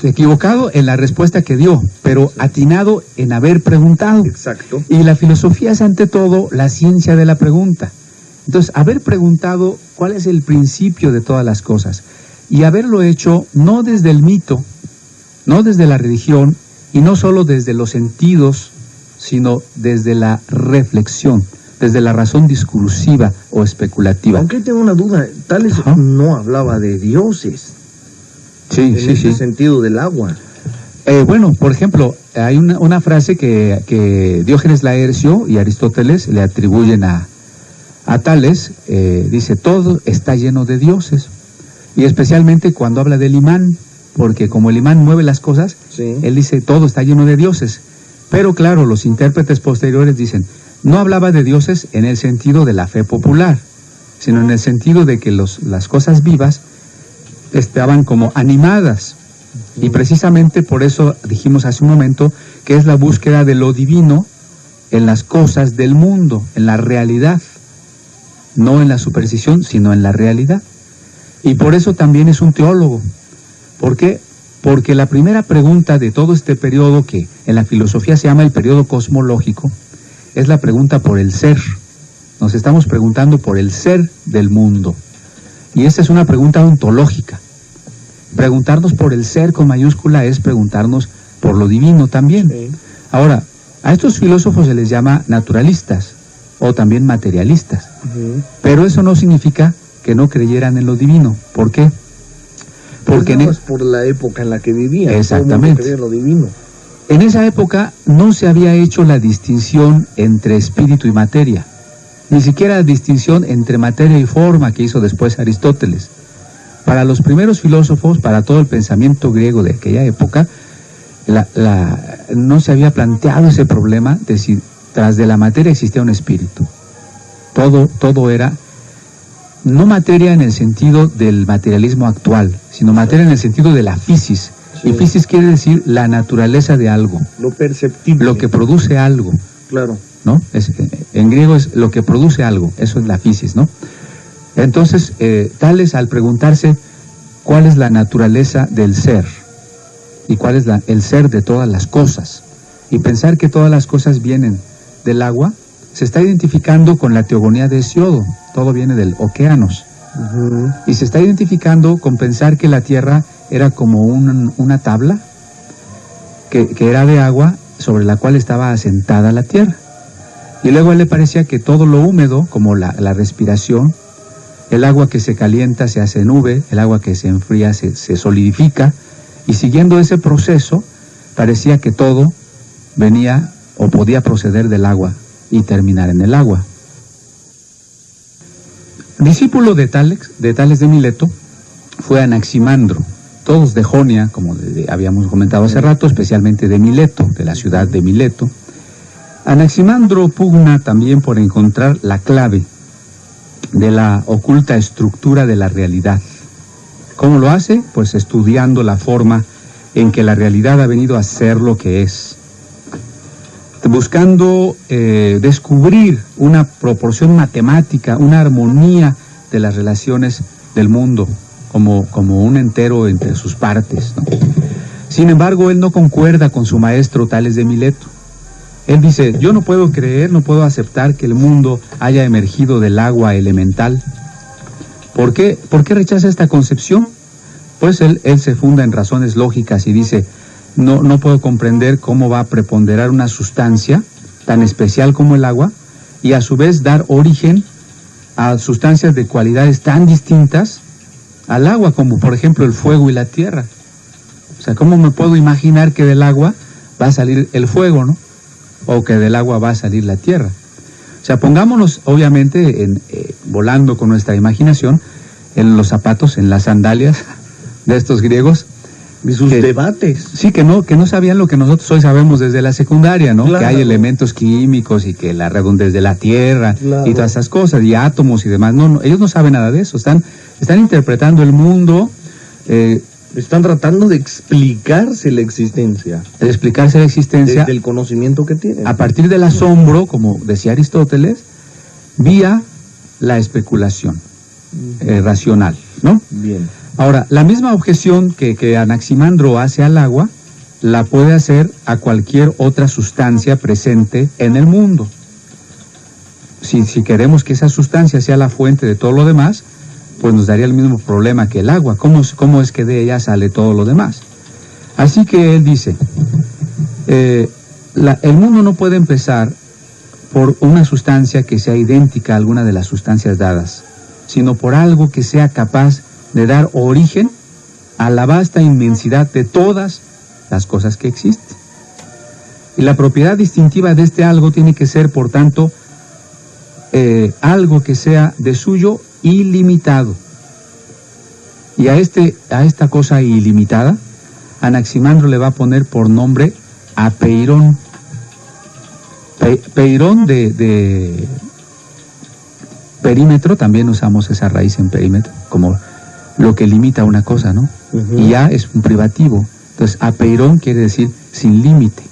Equivocado en la respuesta que dio, pero atinado en haber preguntado. Exacto. Y la filosofía es ante todo la ciencia de la pregunta. Entonces, haber preguntado cuál es el principio de todas las cosas, y haberlo hecho no desde el mito, no desde la religión, y no solo desde los sentidos, sino desde la reflexión, desde la razón discursiva o especulativa. Aunque tengo una duda, Tales no hablaba de dioses. Sí, en ese sentido del agua. Bueno, por ejemplo, hay una frase que Diógenes Laercio y Aristóteles le atribuyen a Tales, dice, todo está lleno de dioses, y especialmente cuando habla del imán, porque como el imán mueve las cosas, Sí. él dice, todo está lleno de dioses. Pero claro, los intérpretes posteriores dicen, no hablaba de dioses en el sentido de la fe popular, sino en el sentido de que las cosas vivas estaban como animadas. Y precisamente por eso dijimos hace un momento que es la búsqueda de lo divino en las cosas del mundo, en la realidad, no en la superstición, sino en la realidad. Y por eso también es un teólogo. ¿Por qué? Porque la primera pregunta de todo este periodo, que en la filosofía se llama el periodo cosmológico, es la pregunta por el ser. Nos estamos preguntando por el ser del mundo. Y esta es una pregunta ontológica. Preguntarnos por el ser con mayúscula es preguntarnos por lo divino también. Sí. Ahora, a estos filósofos se les llama naturalistas o también materialistas. Pero eso no significa que no creyeran en lo divino. ¿Por qué? Porque no es por la época en la que vivían. Exactamente. Todo el mundo creía en lo divino. En esa época no se había hecho la distinción entre espíritu y materia, ni siquiera la distinción entre materia y forma que hizo después Aristóteles. Para los primeros filósofos, para todo el pensamiento griego de aquella época, no se había planteado ese problema de si tras de la materia existía un espíritu. Todo era no materia en el sentido del materialismo actual, sino materia en el sentido de la physis. Sí. Y physis quiere decir la naturaleza de algo. Lo perceptible. Lo que produce algo. Claro. ¿No? En griego es lo que produce algo, eso es la physis, ¿no? Entonces, Tales, al preguntarse cuál es la naturaleza del ser y cuál es el ser de todas las cosas, y pensar que todas las cosas vienen del agua, se está identificando con la teogonía de Hesiodo, todo viene del Okeanos. Y se está identificando con pensar que la tierra era como una tabla que era de agua sobre la cual estaba asentada la tierra. Y luego a él le parecía que todo lo húmedo, como la respiración, el agua que se calienta se hace nube, el agua que se enfría se solidifica, y siguiendo ese proceso, parecía que todo venía o podía proceder del agua y terminar en el agua. Discípulo de Tales de Mileto fue Anaximandro, todos de Jonia, como habíamos comentado hace rato, especialmente de Mileto, de la ciudad de Mileto. Anaximandro pugna también por encontrar la clave de la oculta estructura de la realidad. ¿Cómo lo hace? Pues estudiando la forma en que la realidad ha venido a ser lo que es, buscando descubrir una proporción matemática, una armonía de las relaciones del mundo, como un entero entre sus partes, ¿no? Sin embargo, él no concuerda con su maestro Tales de Mileto. Él dice, yo no puedo creer, no puedo aceptar que el mundo haya emergido del agua elemental. ¿Por qué rechaza esta concepción? Pues él se funda en razones lógicas y dice, no puedo comprender cómo va a preponderar una sustancia tan especial como el agua y a su vez dar origen a sustancias de cualidades tan distintas al agua, como por ejemplo el fuego y la tierra. O sea, ¿cómo me puedo imaginar que del agua va a salir el fuego, ¿no? O que del agua va a salir la tierra. O sea, pongámonos obviamente volando con nuestra imaginación en los zapatos, en las sandalias de estos griegos. Y sus debates. Sí, que no sabían lo que nosotros hoy sabemos desde la secundaria, ¿no? Claro. Que hay elementos químicos y que la redondez de la tierra, claro, y todas esas cosas, y átomos y demás. No, ellos no saben nada de eso. Están interpretando el mundo. Están tratando de explicarse la existencia. De explicarse la existencia. Desde el conocimiento que tienen. A partir del asombro, como decía Aristóteles, vía la especulación racional, ¿no? Bien. Ahora, la misma objeción que Anaximandro hace al agua, la puede hacer a cualquier otra sustancia presente en el mundo. Si queremos que esa sustancia sea la fuente de todo lo demás, pues nos daría el mismo problema que el agua. ¿Cómo es que de ella sale todo lo demás? Así que él dice, El mundo no puede empezar por una sustancia que sea idéntica a alguna de las sustancias dadas, sino por algo que sea capaz de dar origen a la vasta inmensidad de todas las cosas que existen. Y la propiedad distintiva de este algo tiene que ser, por tanto, algo que sea de suyo ilimitado. Y a esta cosa ilimitada, Anaximandro le va a poner por nombre apeirón. Peirón de perímetro, también usamos esa raíz en perímetro, como lo que limita una cosa, ¿no? Uh-huh. Y A es un privativo. Entonces, apeirón quiere decir sin límite.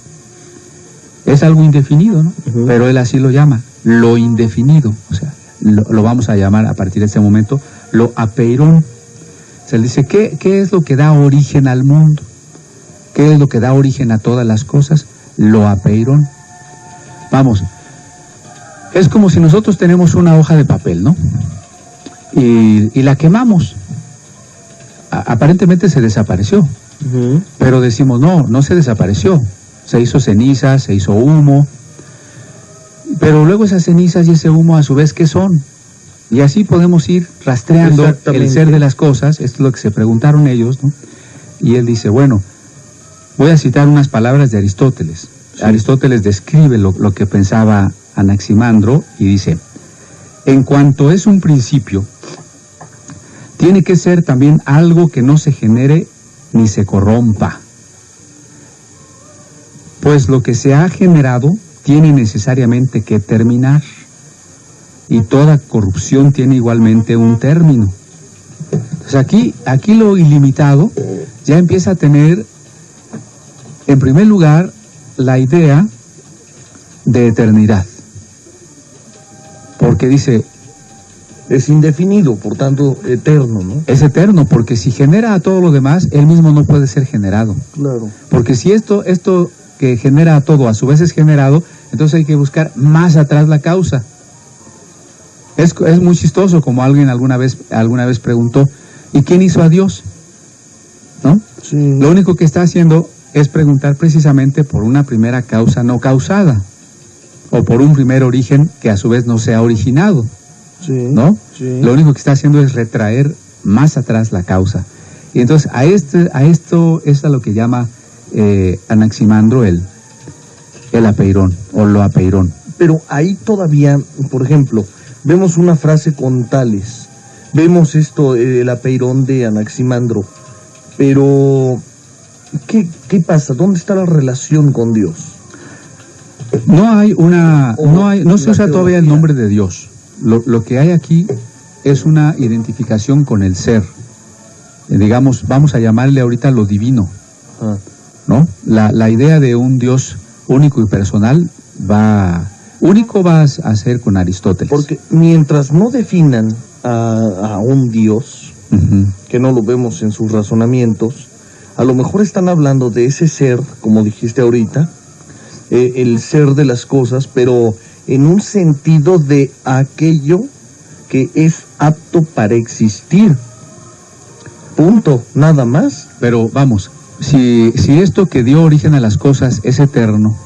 Es algo indefinido, ¿no? Uh-huh. Pero él así lo llama, lo indefinido. O sea, lo vamos a llamar a partir de ese momento lo apeirón. O sea, él dice, ¿qué es lo que da origen al mundo? ¿Qué es lo que da origen a todas las cosas? Lo apeirón. Vamos, es como si nosotros tenemos una hoja de papel, ¿no? Y la quemamos. Aparentemente se desapareció. Uh-huh. Pero decimos, no se desapareció. Se hizo ceniza, se hizo humo. Pero luego esas cenizas y ese humo, a su vez, ¿qué son? Y así podemos ir rastreando el ser de las cosas. Esto es lo que se preguntaron ellos, ¿no? Y él dice, bueno, voy a citar unas palabras de Aristóteles. Sí. Aristóteles describe lo que pensaba Anaximandro y dice, en cuanto es un principio, tiene que ser también algo que no se genere ni se corrompa. Pues lo que se ha generado tiene necesariamente que terminar, y toda corrupción tiene igualmente un término. Entonces aquí lo ilimitado ya empieza a tener, en primer lugar, la idea de eternidad. Porque dice, es indefinido, por tanto eterno, ¿no? Es eterno, porque si genera a todo lo demás, él mismo no puede ser generado. Claro. Porque si esto que genera a todo a su vez es generado, entonces hay que buscar más atrás la causa. Es muy chistoso, como alguien alguna vez preguntó, ¿y quién hizo a Dios? ¿No? Sí. Lo único que está haciendo es preguntar precisamente por una primera causa no causada, o por un primer origen que a su vez no se ha originado, sí, ¿no? Sí. Lo único que está haciendo es retraer más atrás la causa. Y entonces a esto es a lo que llama Anaximandro el apeirón, o lo apeirón. Pero ahí todavía, por ejemplo, vemos una frase con Tales, vemos el apeirón de Anaximandro, pero ¿qué pasa? ¿Dónde está la relación con Dios? No se usa todavía el nombre de Dios. Lo que hay aquí es una identificación con el ser. Digamos, vamos a llamarle ahorita lo divino, ¿no? La idea de un Dios único y personal va a ser con Aristóteles. Porque mientras no definan a un Dios, uh-huh, que no lo vemos en sus razonamientos, a lo mejor están hablando de ese ser, como dijiste ahorita, el ser de las cosas, pero en un sentido de aquello que es apto para existir. Punto, nada más. Pero vamos, si esto que dio origen a las cosas es eterno,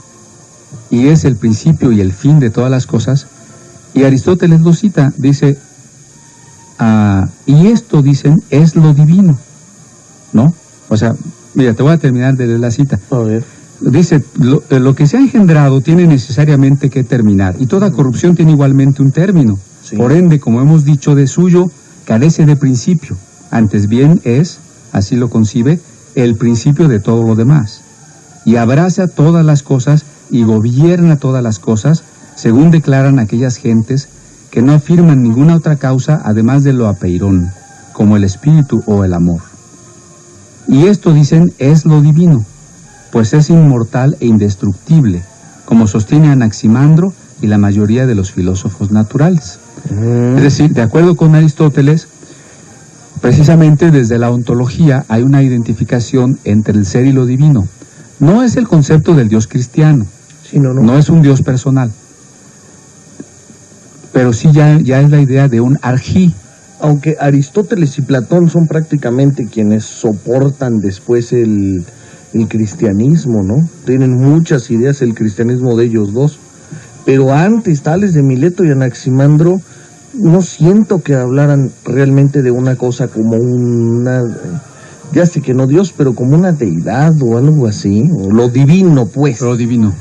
y es el principio y el fin de todas las cosas, y Aristóteles lo cita, dice, y esto, dicen, es lo divino, ¿no? O sea, mira, te voy a terminar de leer la cita. A ver. Dice, lo que se ha engendrado tiene necesariamente que terminar, y toda corrupción tiene igualmente un término. Sí. Por ende, como hemos dicho, de suyo carece de principio. Antes bien es, así lo concibe, el principio de todo lo demás. Y abraza todas las cosas y gobierna todas las cosas, según declaran aquellas gentes que no afirman ninguna otra causa además de lo apeirón, como el espíritu o el amor. Y esto, dicen, es lo divino, pues es inmortal e indestructible, como sostiene Anaximandro y la mayoría de los filósofos naturales. Es decir, de acuerdo con Aristóteles, precisamente desde la ontología hay una identificación entre el ser y lo divino. No es el concepto del Dios cristiano, sí, no es un Dios personal, pero sí ya es la idea de un arjí. Aunque Aristóteles y Platón son prácticamente quienes soportan después el cristianismo, ¿no? Tienen muchas ideas el cristianismo de ellos dos. Pero antes, tales de Mileto y Anaximandro, no siento que hablaran realmente de una cosa como una, ya sé que no Dios, pero como una deidad o algo así, o lo divino, pues. Lo divino.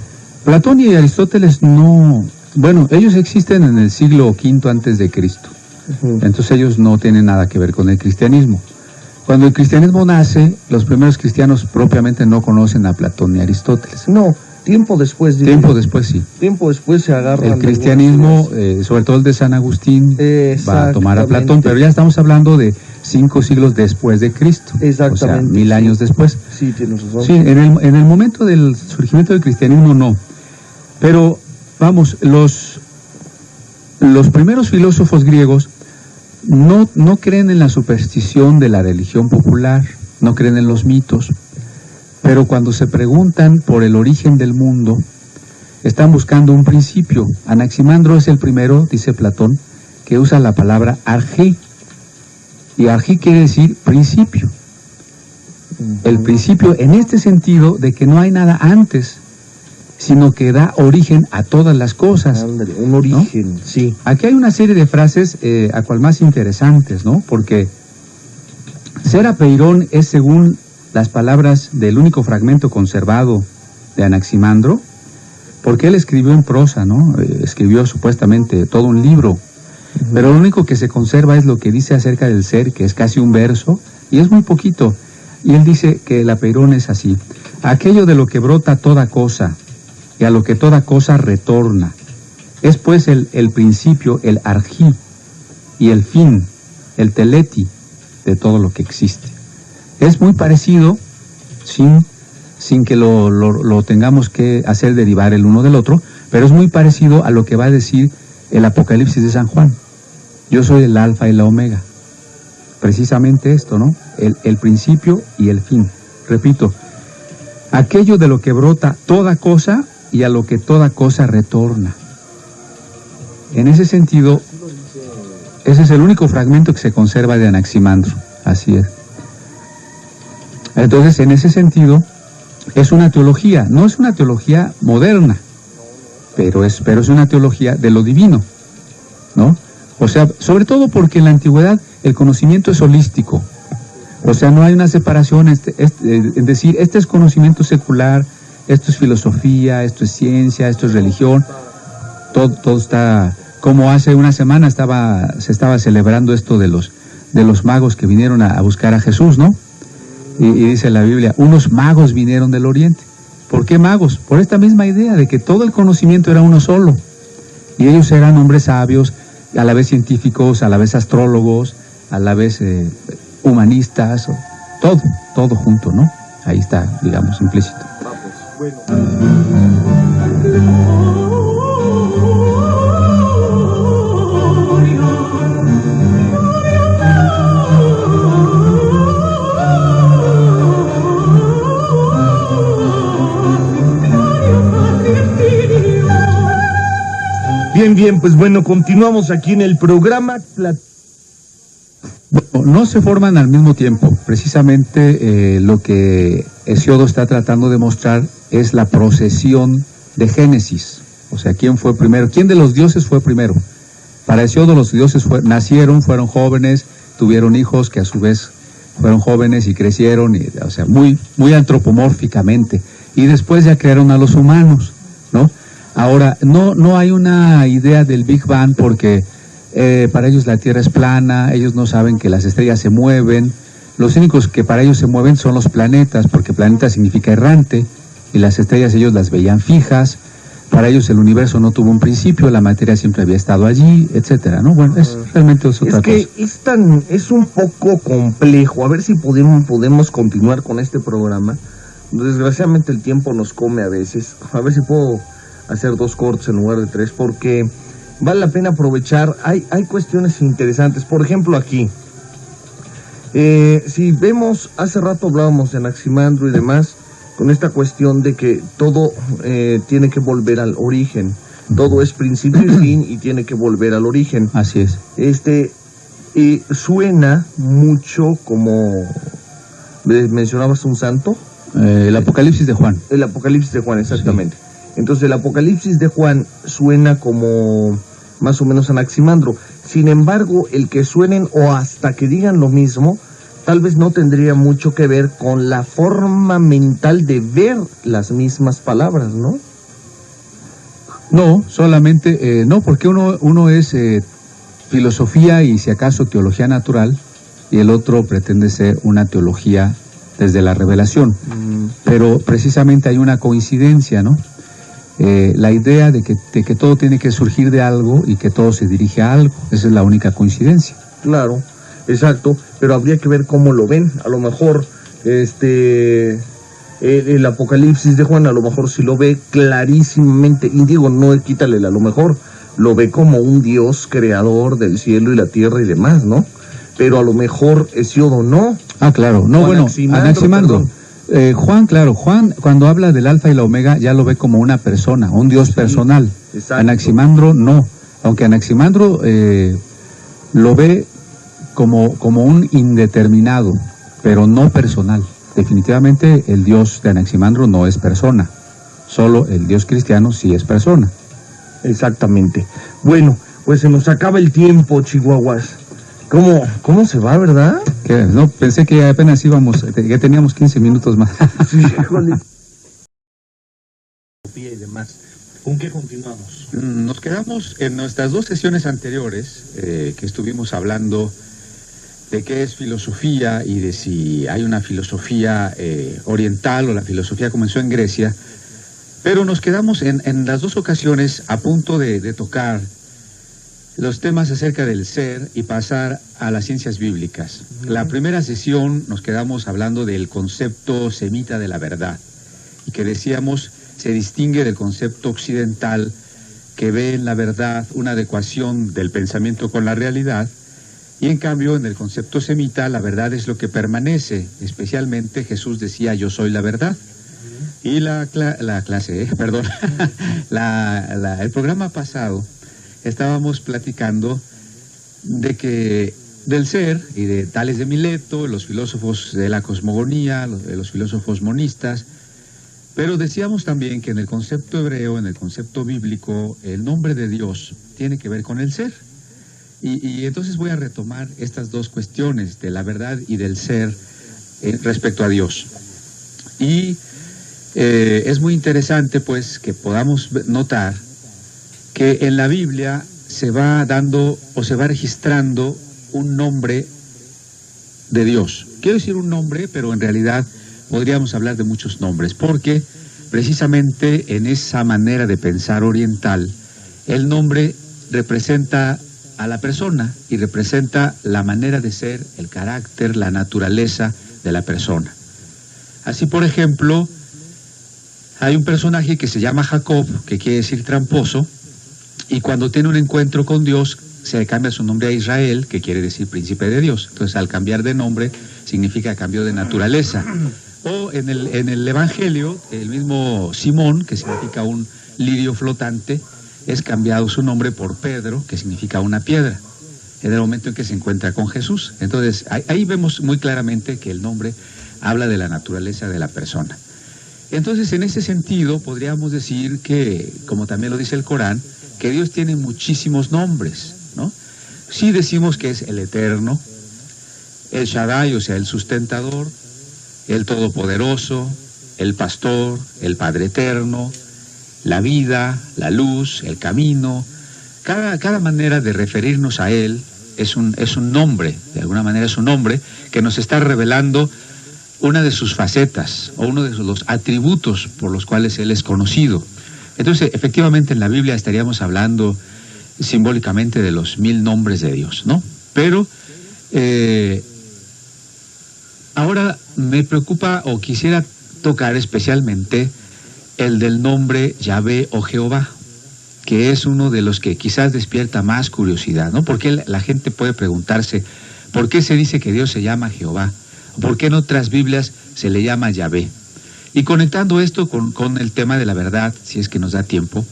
Platón y Aristóteles no, bueno, ellos existen en el siglo V antes de Cristo. Entonces ellos no tienen nada que ver con el cristianismo. Cuando el cristianismo nace, los primeros cristianos propiamente no conocen a Platón ni a Aristóteles. No, tiempo después. Tiempo después sí. Tiempo después se agarran. El cristianismo, sobre todo el de San Agustín, va a tomar a Platón, pero ya estamos hablando de 5 siglos después de Cristo. Exactamente. O sea, 1000 años después. Sí, tienes razón. Sí, en el momento del surgimiento del cristianismo no. Pero, vamos, los primeros filósofos griegos no creen en la superstición de la religión popular, no creen en los mitos, pero cuando se preguntan por el origen del mundo, están buscando un principio. Anaximandro es el primero, dice Platón, que usa la palabra argé, y argé quiere decir principio. El principio en este sentido de que no hay nada antes, sino que da origen a todas las cosas. André, un origen, ¿no? Sí. Aquí hay una serie de frases, a cual más interesantes, ¿no? Porque Sera Peirón es, según las palabras del único fragmento conservado de Anaximandro, porque él escribió en prosa, ¿no? Escribió supuestamente todo un libro, pero lo único que se conserva es lo que dice acerca del ser, que es casi un verso, y es muy poquito. Y él dice que la Peirón es así: aquello de lo que brota toda cosa, y a lo que toda cosa retorna. Es pues el principio, el argí, y el fin, el teleti, de todo lo que existe. Es muy parecido, sin que lo tengamos que hacer derivar el uno del otro, pero es muy parecido a lo que va a decir el Apocalipsis de San Juan. Yo soy el alfa y la omega. Precisamente esto, ¿no? El principio y el fin. Repito, aquello de lo que brota toda cosa, y a lo que toda cosa retorna. En ese sentido, ese es el único fragmento que se conserva de Anaximandro. Así es. Entonces, en ese sentido, es una teología, no es una teología moderna, pero es una teología de lo divino, ¿no? O sea, sobre todo porque en la antigüedad el conocimiento es holístico. O sea, no hay una separación, es decir, este es conocimiento secular, esto es filosofía, esto es ciencia, esto es religión, todo está, como hace una semana se estaba celebrando esto de los magos que vinieron a buscar a Jesús, ¿no? Y dice la Biblia, unos magos vinieron del oriente. ¿Por qué magos? Por esta misma idea de que todo el conocimiento era uno solo, y ellos eran hombres sabios, a la vez científicos, a la vez astrólogos, a la vez humanistas, todo junto, ¿no? Ahí está, digamos, implícito. Bueno. Bien, pues bueno, continuamos aquí en el programa. Bueno, no se forman al mismo tiempo. Precisamente lo que Hesiodo está tratando de mostrar es la procesión de Génesis. O sea, ¿quién fue primero? ¿Quién de los dioses fue primero? Para Hesiodo los dioses nacieron, fueron jóvenes, tuvieron hijos que a su vez fueron jóvenes y crecieron, o sea, muy antropomórficamente. Y después ya crearon a los humanos, ¿no? Ahora, no hay una idea del Big Bang porque para ellos la Tierra es plana, ellos no saben que las estrellas se mueven. Los únicos que para ellos se mueven son los planetas, porque planeta significa errante, y las estrellas ellos las veían fijas. Para ellos el universo no tuvo un principio, la materia siempre había estado allí, etcétera, ¿no? Bueno, realmente es otra cosa. Es un poco complejo. A ver si podemos continuar con este programa. Desgraciadamente el tiempo nos come a veces. A ver si puedo hacer 2 cortes en lugar de 3, porque vale la pena aprovechar. Hay cuestiones interesantes. Por ejemplo, aquí, si vemos, hace rato hablábamos de Anaximandro y demás, con esta cuestión de que todo tiene que volver al origen. Todo es principio y fin y tiene que volver al origen. Así es. Suena mucho como mencionabas un santo. El Apocalipsis de Juan. El Apocalipsis de Juan, exactamente. Sí. Entonces el Apocalipsis de Juan suena como más o menos Anaximandro. Sin embargo, el que suenen o hasta que digan lo mismo, tal vez no tendría mucho que ver con la forma mental de ver las mismas palabras, ¿no? No, solamente, no, porque uno es filosofía y si acaso teología natural, y el otro pretende ser una teología desde la revelación. Pero precisamente hay una coincidencia, ¿no? La idea de que todo tiene que surgir de algo y que todo se dirige a algo, esa es la única coincidencia. Claro, exacto, pero habría que ver cómo lo ven. A lo mejor el Apocalipsis de Juan a lo mejor sí lo ve clarísimamente, y digo, no quítale a lo mejor, lo ve como un Dios creador del cielo y la tierra y demás, ¿no? Pero a lo mejor Hesíodo no. Ah, claro, no, bueno, Anaximandro. Juan, claro, Juan cuando habla del alfa y la omega ya lo ve como una persona, un Dios personal. Exacto. Anaximandro no, aunque Anaximandro lo ve como un indeterminado, pero no personal. Definitivamente el Dios de Anaximandro no es persona, solo el Dios cristiano sí es persona. Exactamente. Bueno, pues se nos acaba el tiempo, chihuahuas. ¿Cómo se va, verdad? No, pensé que apenas íbamos, que teníamos 15 minutos más. Sí, y demás. ¿Con qué continuamos? Nos quedamos en nuestras dos sesiones anteriores, que estuvimos hablando de qué es filosofía y de si hay una filosofía oriental o la filosofía comenzó en Grecia, pero nos quedamos en las dos ocasiones a punto de tocar los temas acerca del ser y pasar a las ciencias bíblicas. La primera sesión nos quedamos hablando del concepto semita de la verdad y que decíamos se distingue del concepto occidental que ve en la verdad una adecuación del pensamiento con la realidad, y en cambio en el concepto semita la verdad es lo que permanece. Especialmente Jesús decía yo soy la verdad. Y el programa pasado estábamos platicando del ser y de Tales de Mileto, los filósofos de la cosmogonía, los filósofos monistas, pero decíamos también que en el concepto hebreo, en el concepto bíblico, el nombre de Dios tiene que ver con el ser. Y entonces voy a retomar estas dos cuestiones de la verdad y del ser respecto a Dios. Y es muy interesante pues que podamos notar que en la Biblia se va dando o se va registrando un nombre de Dios. Quiero decir un nombre, pero en realidad podríamos hablar de muchos nombres, porque precisamente en esa manera de pensar oriental, el nombre representa a la persona y representa la manera de ser, el carácter, la naturaleza de la persona. Así, por ejemplo, hay un personaje que se llama Jacob, que quiere decir tramposo, y cuando tiene un encuentro con Dios, se le cambia su nombre a Israel, que quiere decir príncipe de Dios. Entonces, al cambiar de nombre, significa cambio de naturaleza. O en el Evangelio, el mismo Simón, que significa un lirio flotante, es cambiado su nombre por Pedro, que significa una piedra, en el momento en que se encuentra con Jesús. Entonces, ahí vemos muy claramente que el nombre habla de la naturaleza de la persona. Entonces, en ese sentido, podríamos decir que, como también lo dice el Corán, que Dios tiene muchísimos nombres, ¿no? Sí decimos que es el Eterno, el Shaddai, o sea, el sustentador, el Todopoderoso, el Pastor, el Padre Eterno, la vida, la luz, el camino. Cada manera de referirnos a Él es un nombre, de alguna manera es un nombre que nos está revelando una de sus facetas o uno de los atributos por los cuales Él es conocido. Entonces, efectivamente, en la Biblia estaríamos hablando simbólicamente de los 1000 nombres de Dios, ¿no? Pero ahora me preocupa o quisiera tocar especialmente el del nombre Yahvé o Jehová, que es uno de los que quizás despierta más curiosidad, ¿no? Porque la gente puede preguntarse, ¿por qué se dice que Dios se llama Jehová? ¿Por qué en otras Biblias se le llama Yahvé? Y conectando esto con el tema de la verdad, si es que nos da tiempo,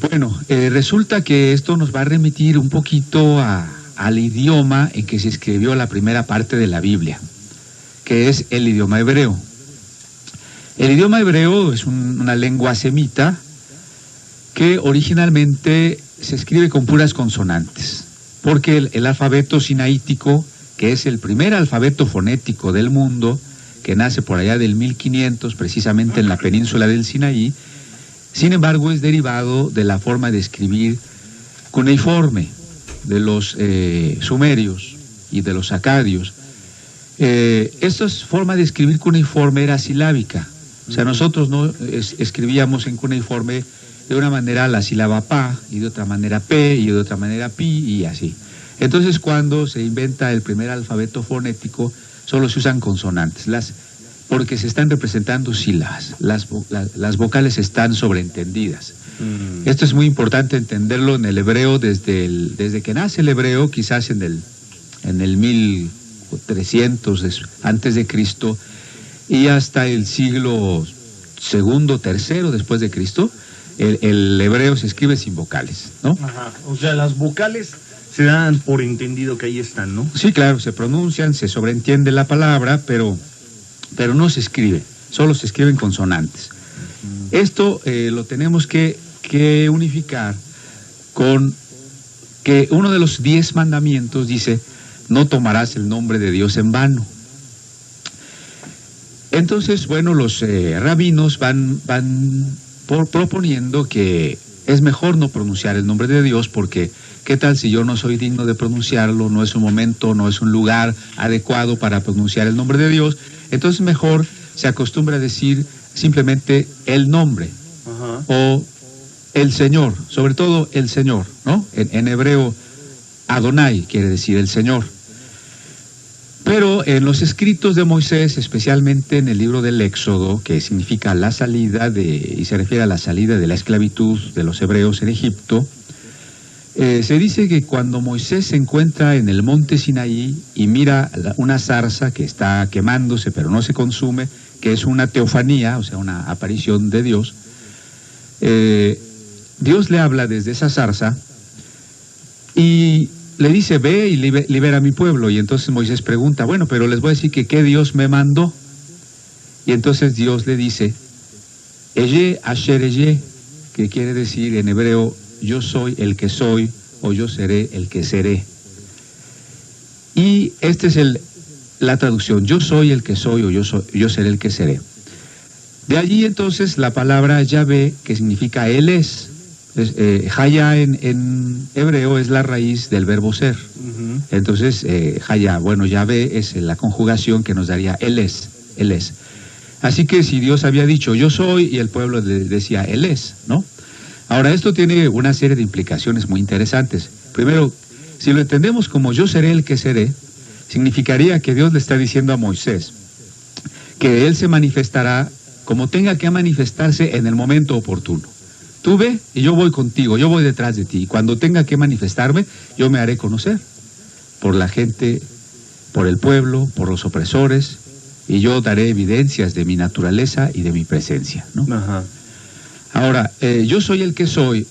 bueno, resulta que esto nos va a remitir un poquito al idioma en que se escribió la primera parte de la Biblia, que es el idioma hebreo. El idioma hebreo es una lengua semita que originalmente se escribe con puras consonantes, porque el alfabeto sinaítico, que es el primer alfabeto fonético del mundo, que nace por allá del 1500, precisamente en la península del Sinaí, sin embargo es derivado de la forma de escribir cuneiforme de los sumerios y de los acadios. Esta forma de escribir cuneiforme era silábica, o sea, nosotros no escribíamos en cuneiforme de una manera la sílaba pa, y de otra manera p, y de otra manera pi, y así. Entonces, cuando se inventa el primer alfabeto fonético, solo se usan consonantes, porque se están representando sílabas, las vocales están sobreentendidas. Esto es muy importante entenderlo en el hebreo desde que nace el hebreo, quizás en el 1300 antes de Cristo, y hasta el siglo segundo, tercero después de Cristo, el hebreo se escribe sin vocales, ¿no? Ajá. O sea, las vocales se dan por entendido que ahí están, ¿no? Sí, claro, se pronuncian, se sobreentiende la palabra, pero no se escribe, solo se escriben consonantes. Esto lo tenemos que unificar con que uno de los 10 mandamientos dice: no tomarás el nombre de Dios en vano. Entonces, bueno, los rabinos van proponiendo que es mejor no pronunciar el nombre de Dios, porque ¿qué tal si yo no soy digno de pronunciarlo? No es un momento, no es un lugar adecuado para pronunciar el nombre de Dios. Entonces mejor se acostumbra a decir simplemente el nombre. Ajá. O el Señor, sobre todo el Señor, ¿no? En hebreo, Adonai quiere decir el Señor. Pero en los escritos de Moisés, especialmente en el libro del Éxodo, que significa la salida y se refiere a la salida de la esclavitud de los hebreos en Egipto, se dice que cuando Moisés se encuentra en el monte Sinaí y mira una zarza que está quemándose pero no se consume, que es una teofanía, o sea, una aparición de Dios, Dios le habla desde esa zarza y le dice: ve y libera a mi pueblo. Y entonces Moisés pregunta: bueno, pero les voy a decir que ¿qué Dios me mandó? Y entonces Dios le dice: Eye asher eye, que quiere decir en hebreo: yo soy el que soy, o yo seré el que seré. Y esta es la traducción: yo soy el que soy, o yo seré el que seré. De allí entonces la palabra Yahvé, que significa Él es. Jaya en hebreo es la raíz del verbo ser. Entonces, Jaya, bueno, Yahvé es la conjugación que nos daría Él es, Él es. Así que si Dios había dicho yo soy, y el pueblo le decía Él es, ¿no? Ahora, esto tiene una serie de implicaciones muy interesantes. Primero, si lo entendemos como yo seré el que seré, significaría que Dios le está diciendo a Moisés que Él se manifestará como tenga que manifestarse en el momento oportuno. Tú ve y yo voy contigo, yo voy detrás de ti. Y cuando tenga que manifestarme, yo me haré conocer por la gente, por el pueblo, por los opresores, y yo daré evidencias de mi naturaleza y de mi presencia, ¿no? Ajá. Ahora, yo soy el que soy,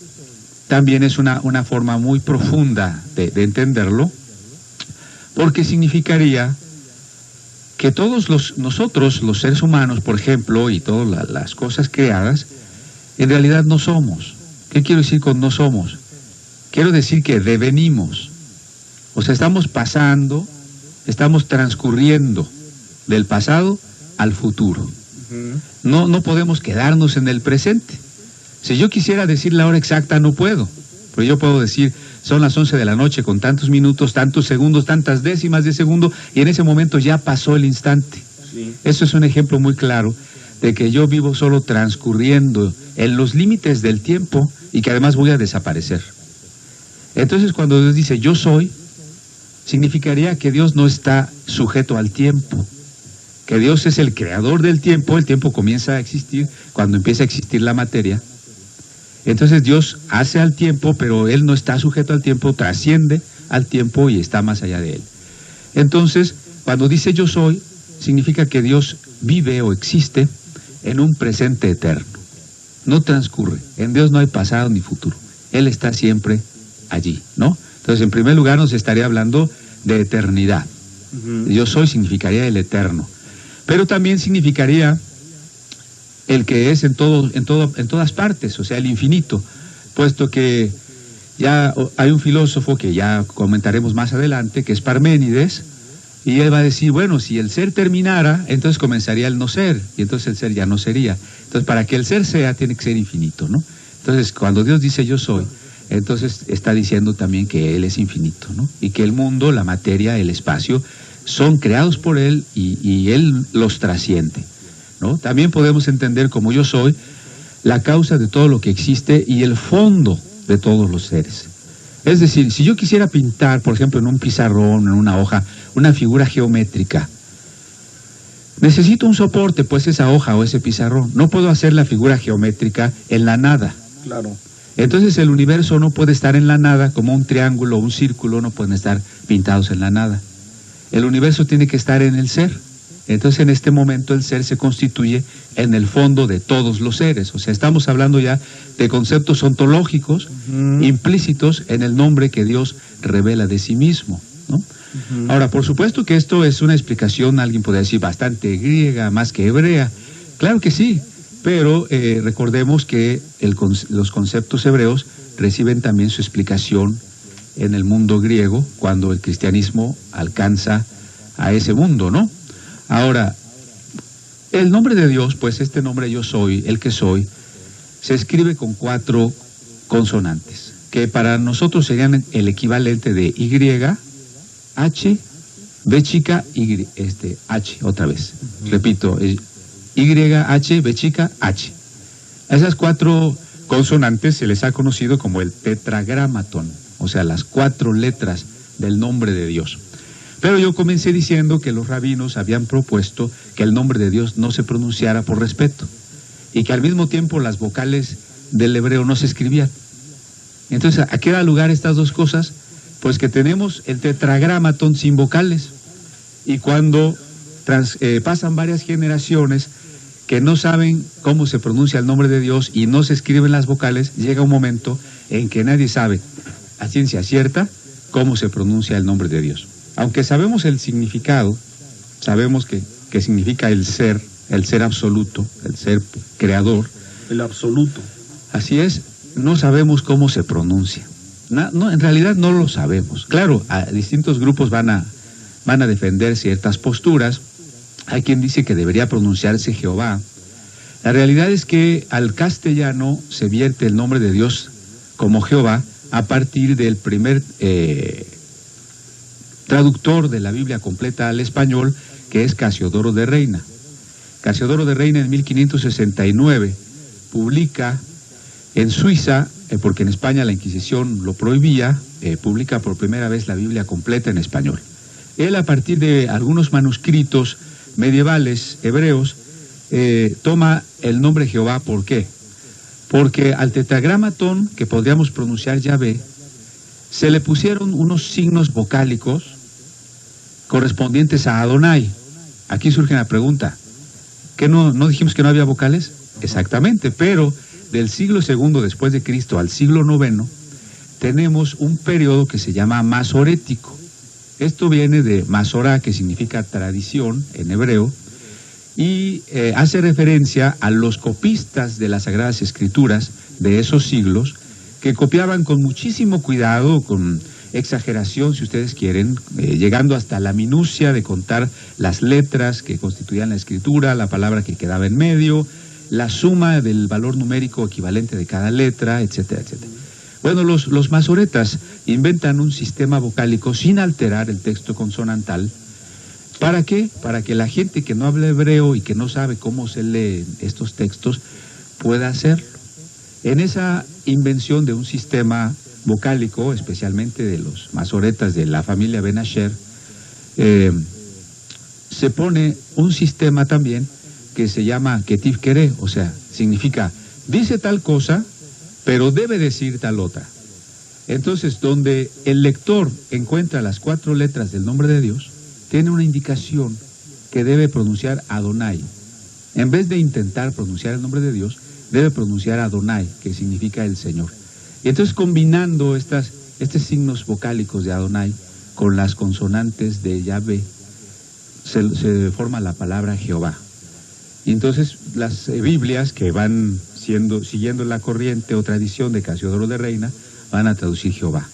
también es una forma muy profunda de entenderlo, porque significaría que todos nosotros, los seres humanos, por ejemplo, y todas las cosas creadas, en realidad no somos. ¿Qué quiero decir con no somos? Quiero decir que devenimos. O sea, estamos pasando, estamos transcurriendo del pasado al futuro. No podemos quedarnos en el presente. Si yo quisiera decir la hora exacta, no puedo. Pero yo puedo decir: son las 11 de la noche con tantos minutos, tantos segundos, tantas décimas de segundo, y en ese momento ya pasó el instante. Sí. Eso es un ejemplo muy claro de que yo vivo solo transcurriendo en los límites del tiempo y que además voy a desaparecer. Entonces, cuando Dios dice yo soy, significaría que Dios no está sujeto al tiempo, que Dios es el creador del tiempo. El tiempo comienza a existir cuando empieza a existir la materia. Entonces Dios hace al tiempo, pero Él no está sujeto al tiempo, trasciende al tiempo y está más allá de él. Entonces, cuando dice yo soy, significa que Dios vive o existe en un presente eterno. No transcurre. En Dios no hay pasado ni futuro. Él está siempre allí, ¿no? Entonces, en primer lugar, nos estaría hablando de eternidad. Yo soy significaría el eterno. Pero también significaría el que es en todas partes, o sea, el infinito, puesto que ya hay un filósofo que ya comentaremos más adelante, que es Parménides, y él va a decir, bueno, si el ser terminara, entonces comenzaría el no ser, y entonces el ser ya no sería. Entonces, para que el ser sea, tiene que ser infinito, ¿no? Entonces, cuando Dios dice yo soy, entonces está diciendo también que Él es infinito, ¿no? Y que el mundo, la materia, el espacio, son creados por Él y Él los trasciende, ¿no? También podemos entender como yo soy la causa de todo lo que existe y el fondo de todos los seres. Es decir, si yo quisiera pintar, por ejemplo, en un pizarrón, en una hoja, una figura geométrica, necesito un soporte, pues esa hoja o ese pizarrón. No puedo hacer la figura geométrica en la nada. Claro. Entonces el universo no puede estar en la nada, como un triángulo o un círculo no pueden estar pintados en la nada. El universo tiene que estar en el ser. Entonces en este momento el ser se constituye en el fondo de todos los seres. O sea, estamos hablando ya de conceptos ontológicos implícitos en el nombre que Dios revela de sí mismo, ¿no? Ahora, por supuesto que esto es una explicación, alguien podría decir, bastante griega, más que hebrea. Claro que sí, pero recordemos que los conceptos hebreos reciben también su explicación en el mundo griego, cuando el cristianismo alcanza a ese mundo, ¿no? Ahora, el nombre de Dios, pues este nombre yo soy, el que soy, se escribe con 4 consonantes, que para nosotros serían el equivalente de Y, H, B chica, Y, H, otra vez. Repito, Y, H, B chica, H. A esas 4 consonantes se les ha conocido como el tetragramatón, o sea, las 4 letras del nombre de Dios. Pero yo comencé diciendo que los rabinos habían propuesto que el nombre de Dios no se pronunciara por respeto y que al mismo tiempo las vocales del hebreo no se escribían. Entonces, ¿a qué da lugar estas dos cosas? Pues que tenemos el tetragramatón sin vocales, y cuando pasan varias generaciones que no saben cómo se pronuncia el nombre de Dios y no se escriben las vocales, llega un momento en que nadie sabe a ciencia cierta cómo se pronuncia el nombre de Dios. Aunque sabemos el significado, sabemos que significa el ser absoluto, el ser creador. El absoluto. Así es, no sabemos cómo se pronuncia. No, en realidad no lo sabemos. Claro, distintos grupos van a defender ciertas posturas. Hay quien dice que debería pronunciarse Jehová. La realidad es que al castellano se vierte el nombre de Dios como Jehová a partir del primer traductor de la Biblia completa al español, que es Casiodoro de Reina. Casiodoro de Reina en 1569 publica en Suiza, porque en España la Inquisición lo prohibía, publica por primera vez la Biblia completa en español. Él, a partir de algunos manuscritos medievales hebreos, toma el nombre Jehová. ¿Por qué? Porque al tetragramatón, que podríamos pronunciar Yahvé, se le pusieron unos signos vocálicos correspondientes a Adonai. Aquí surge la pregunta, ¿qué no dijimos que no había vocales? Exactamente, pero del siglo II después de Cristo al siglo IX tenemos un periodo que se llama masorético. Esto viene de Masorá, que significa tradición en hebreo, y hace referencia a los copistas de las Sagradas Escrituras de esos siglos, que copiaban con muchísimo cuidado, con exageración, si ustedes quieren, llegando hasta la minucia de contar las letras que constituían la escritura, la palabra que quedaba en medio, la suma del valor numérico equivalente de cada letra, etcétera, etcétera. Bueno, los masoretas inventan un sistema vocálico sin alterar el texto consonantal. ¿Para qué? Para que la gente que no habla hebreo y que no sabe cómo se leen estos textos pueda hacerlo. En esa invención de un sistema vocálico, especialmente de los masoretas de la familia Ben Asher, se pone un sistema también que se llama Ketiv Kere, o sea, significa, dice tal cosa, pero debe decir tal otra. Entonces, donde el lector encuentra las 4 letras del nombre de Dios, tiene una indicación que debe pronunciar Adonai. En vez de intentar pronunciar el nombre de Dios, debe pronunciar Adonai, que significa el Señor. Y entonces, combinando estos signos vocálicos de Adonai con las consonantes de Yahvé, se forma la palabra Jehová. Y entonces las Biblias que van siguiendo la corriente o tradición de Casiodoro de Reina, van a traducir Jehová.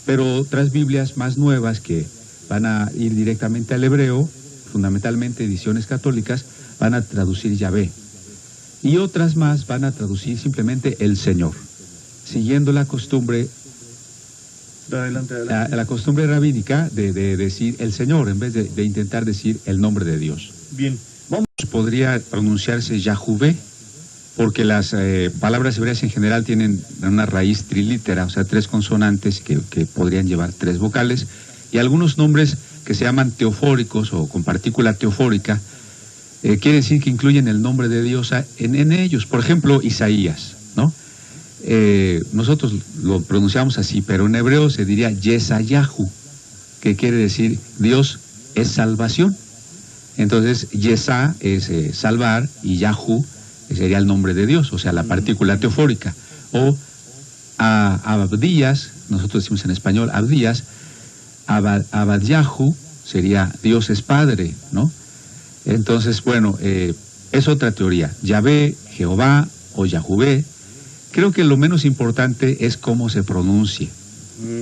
Pero otras Biblias más nuevas que van a ir directamente al hebreo, fundamentalmente ediciones católicas, van a traducir Yahvé. Y otras más van a traducir simplemente el Señor, siguiendo la costumbre, la costumbre rabínica de decir el Señor, en vez de intentar decir el nombre de Dios. Bien, vamos. Podría pronunciarse Yahuvé, porque las palabras hebreas en general tienen una raíz trilítera, o sea, 3 consonantes que podrían llevar 3 vocales, y algunos nombres que se llaman teofóricos o con partícula teofórica, quiere decir que incluyen el nombre de Dios en ellos. Por ejemplo, Isaías, ¿no? Nosotros lo pronunciamos así, pero en hebreo se diría Yesayahu, que quiere decir Dios es salvación. Entonces, Yesa es salvar y Yahu sería el nombre de Dios, o sea, la partícula teofórica. O Abdías, nosotros decimos en español Abdías, Abadyahu sería Dios es Padre, ¿no? Entonces, bueno, es otra teoría. Yahvé, Jehová o Yahuvé. Creo que lo menos importante es cómo se pronuncie.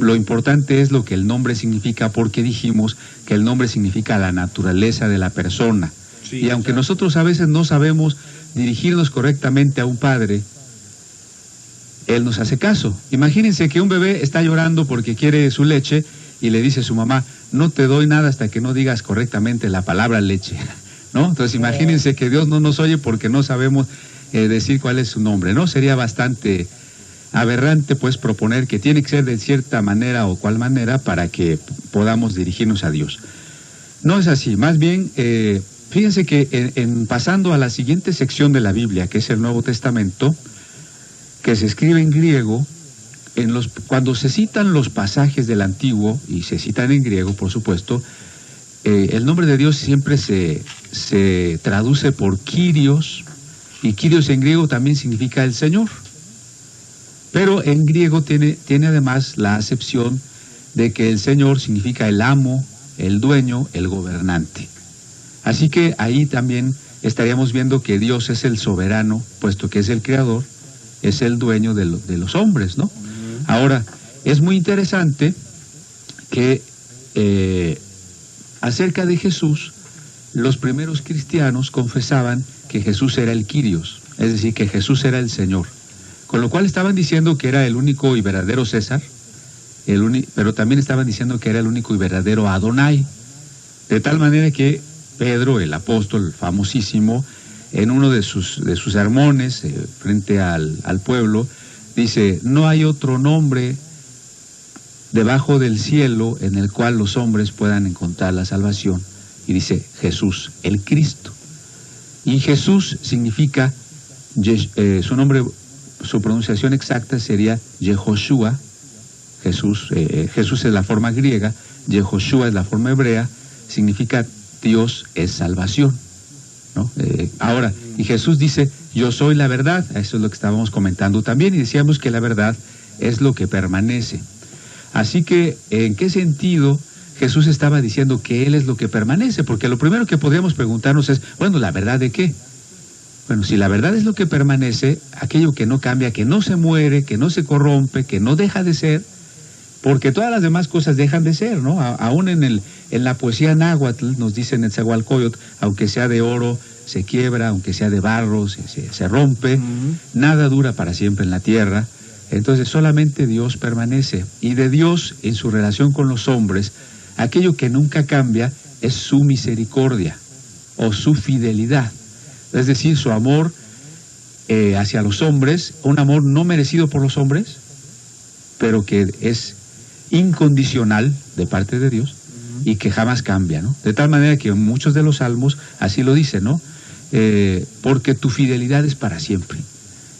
Lo importante es lo que el nombre significa, porque dijimos que el nombre significa la naturaleza de la persona. Sí, y aunque nosotros a veces no sabemos dirigirnos correctamente a un padre, él nos hace caso. Imagínense que un bebé está llorando porque quiere su leche y le dice a su mamá, no te doy nada hasta que no digas correctamente la palabra leche, ¿no? Entonces imagínense que Dios no nos oye porque no sabemos decir cuál es su nombre, ¿no? Sería bastante aberrante, pues, proponer que tiene que ser de cierta manera o cual manera para que podamos dirigirnos a Dios. No es así, más bien, fíjense que en pasando a la siguiente sección de la Biblia, que es el Nuevo Testamento, que se escribe en griego, cuando se citan los pasajes del Antiguo, y se citan en griego, por supuesto, el nombre de Dios siempre se traduce por Kyrios, y Kyrios en griego también significa el Señor. Pero en griego tiene además la acepción de que el Señor significa el amo, el dueño, el gobernante. Así que ahí también estaríamos viendo que Dios es el soberano, puesto que es el creador, es el dueño de los hombres, ¿no? Ahora, es muy interesante que acerca de Jesús, los primeros cristianos confesaban que Jesús era el Kyrios, es decir, que Jesús era el Señor. Con lo cual estaban diciendo que era el único y verdadero César, pero también estaban diciendo que era el único y verdadero Adonai. De tal manera que Pedro, el apóstol famosísimo, en uno de sus sermones frente al pueblo, dice, no hay otro nombre debajo del cielo en el cual los hombres puedan encontrar la salvación. Y dice, Jesús, el Cristo. Y Jesús significa, su nombre, su pronunciación exacta sería Yehoshua. Jesús es la forma griega, Yehoshua es la forma hebrea, significa Dios es salvación, ¿no? Ahora, y Jesús dice, yo soy la verdad, eso es lo que estábamos comentando también, y decíamos que la verdad es lo que permanece. Así que, ¿en qué sentido Jesús estaba diciendo que Él es lo que permanece? Porque lo primero que podríamos preguntarnos es, bueno, ¿la verdad de qué? Bueno, si la verdad es lo que permanece, aquello que no cambia, que no se muere, que no se corrompe, que no deja de ser, porque todas las demás cosas dejan de ser, ¿no? Aún en la poesía náhuatl nos dice en Netzahualcóyotl, aunque sea de oro, se quiebra, aunque sea de barro, se rompe, nada dura para siempre en la tierra. Entonces solamente Dios permanece, y de Dios en su relación con los hombres, aquello que nunca cambia es su misericordia o su fidelidad, es decir, su amor hacia los hombres, un amor no merecido por los hombres, pero que es incondicional de parte de Dios y que jamás cambia, ¿no? De tal manera que en muchos de los salmos así lo dicen, ¿no? Porque tu fidelidad es para siempre.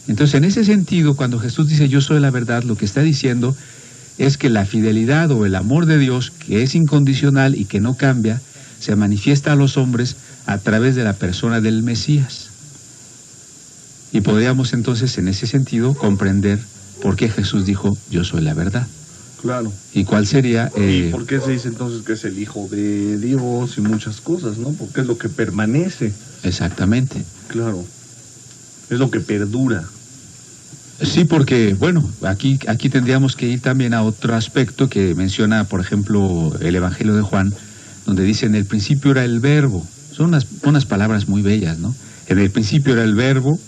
Entonces, en ese sentido, cuando Jesús dice yo soy la verdad, lo que está diciendo es que la fidelidad o el amor de Dios, que es incondicional y que no cambia, se manifiesta a los hombres a través de la persona del Mesías. Y podríamos entonces, en ese sentido, comprender por qué Jesús dijo yo soy la verdad. Claro. ¿Y cuál sería? ¿Y por qué se dice entonces que es el Hijo de Dios y muchas cosas, ¿no? Porque es lo que permanece. Exactamente. Claro. Es lo que perdura. Sí, porque, bueno, aquí tendríamos que ir también a otro aspecto que menciona, por ejemplo, el Evangelio de Juan, donde dice, en el principio era el verbo. Son unas palabras muy bellas, ¿no? En el principio era el verbo,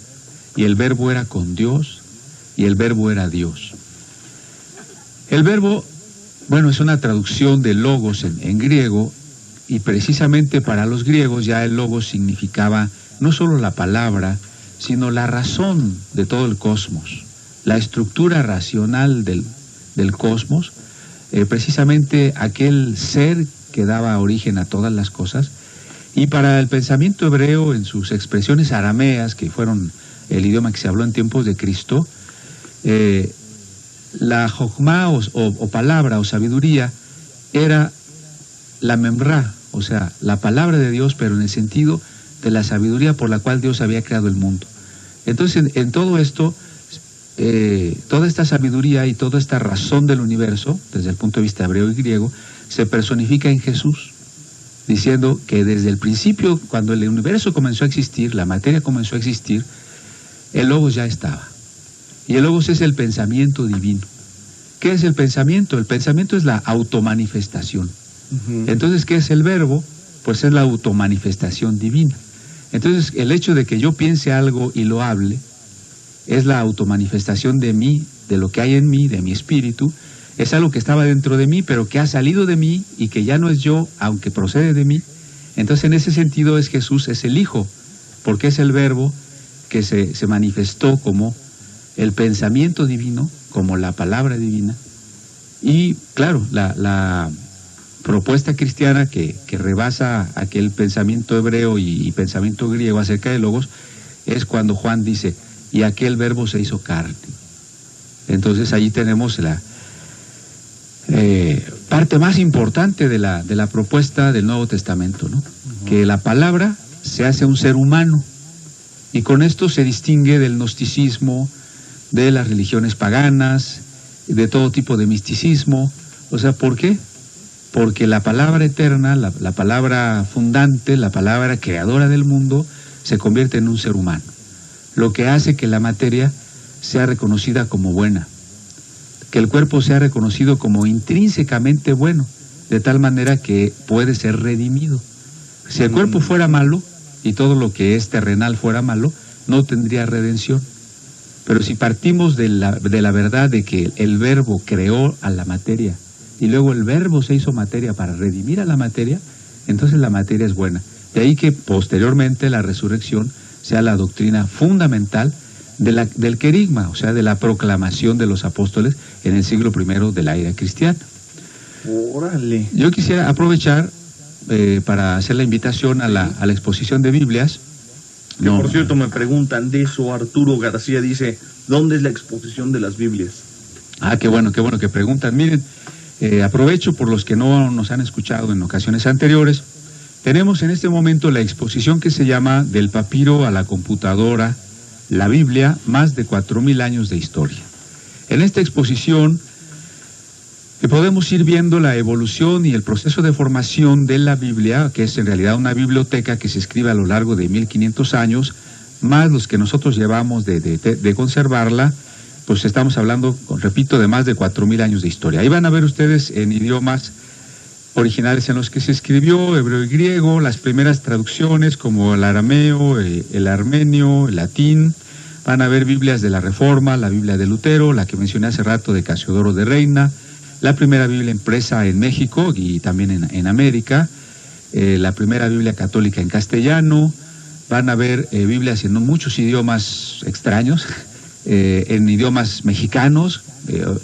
y el verbo era con Dios, y el verbo era Dios. El verbo, bueno, es una traducción de logos en griego, y precisamente para los griegos ya el logos significaba no solo la palabra, sino la razón de todo el cosmos, la estructura racional del cosmos, precisamente aquel ser que daba origen a todas las cosas. Y para el pensamiento hebreo, en sus expresiones arameas, que fueron el idioma que se habló en tiempos de Cristo, la jochma o palabra o sabiduría era la memra, o sea, la palabra de Dios, pero en el sentido de la sabiduría por la cual Dios había creado el mundo. Entonces, en todo esto, toda esta sabiduría y toda esta razón del universo, desde el punto de vista hebreo y griego, se personifica en Jesús, diciendo que desde el principio, cuando el universo comenzó a existir, la materia comenzó a existir, el Logos ya estaba. Y el Logos es el pensamiento divino. ¿Qué es el pensamiento? El pensamiento es la automanifestación. Entonces, ¿qué es el verbo? Pues es la automanifestación divina. Entonces, el hecho de que yo piense algo y lo hable, es la automanifestación de mí, de lo que hay en mí, de mi espíritu. Es algo que estaba dentro de mí, pero que ha salido de mí y que ya no es yo, aunque procede de mí. Entonces, en ese sentido, Jesús es el Hijo, porque es el verbo que se manifestó como el pensamiento divino, como la palabra divina. Y, claro, la propuesta cristiana que rebasa aquel pensamiento hebreo y pensamiento griego acerca de Logos, es cuando Juan dice, y aquel verbo se hizo carne. Entonces allí tenemos la parte más importante de la propuesta del Nuevo Testamento, ¿no? Que la palabra se hace un ser humano, y con esto se distingue del gnosticismo, de las religiones paganas, de todo tipo de misticismo. O sea, ¿por qué? Porque la palabra eterna, la palabra fundante, la palabra creadora del mundo, se convierte en un ser humano, lo que hace que la materia sea reconocida como buena, que el cuerpo sea reconocido como intrínsecamente bueno, de tal manera que puede ser redimido. Si el cuerpo fuera malo, y todo lo que es terrenal fuera malo, no tendría redención. Pero si partimos de la verdad de que el verbo creó a la materia, y luego el verbo se hizo materia para redimir a la materia, entonces la materia es buena. De ahí que posteriormente la resurrección sea la doctrina fundamental del querigma, o sea, de la proclamación de los apóstoles en el siglo I de la era cristiana. ¡Órale! Yo quisiera aprovechar para hacer la invitación a la exposición de Biblias. Que por cierto me preguntan de eso, Arturo García dice, ¿dónde es la exposición de las Biblias? Ah, qué bueno que preguntan. Miren, aprovecho por los que no nos han escuchado en ocasiones anteriores. Tenemos en este momento la exposición que se llama Del papiro a la computadora, la Biblia, más de 4000 años de historia. En esta exposición podemos ir viendo la evolución y el proceso de formación de la Biblia, que es en realidad una biblioteca que se escribe a lo largo de 1500 años, más los que nosotros llevamos de conservarla, pues estamos hablando, repito, de más de 4000 años de historia. Ahí van a ver ustedes en idiomas originales en los que se escribió, hebreo y griego, las primeras traducciones como el arameo, el armenio, el latín. Van a ver Biblias de la Reforma, la Biblia de Lutero, la que mencioné hace rato de Casiodoro de Reina, la primera Biblia impresa en México y también en América, la primera Biblia católica en castellano. Van a ver Biblias en muchos idiomas extraños, en idiomas mexicanos,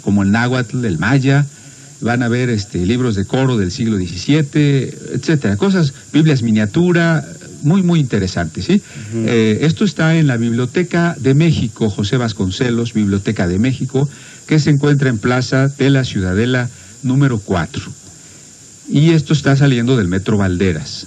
como el náhuatl, el maya. Van a ver libros de coro del siglo XVII, etcétera, cosas, Biblias miniatura, muy, muy interesantes, ¿sí? Esto está en la Biblioteca de México, José Vasconcelos, Biblioteca de México, que se encuentra en Plaza de la Ciudadela número 4. Y esto está saliendo del Metro Valderas.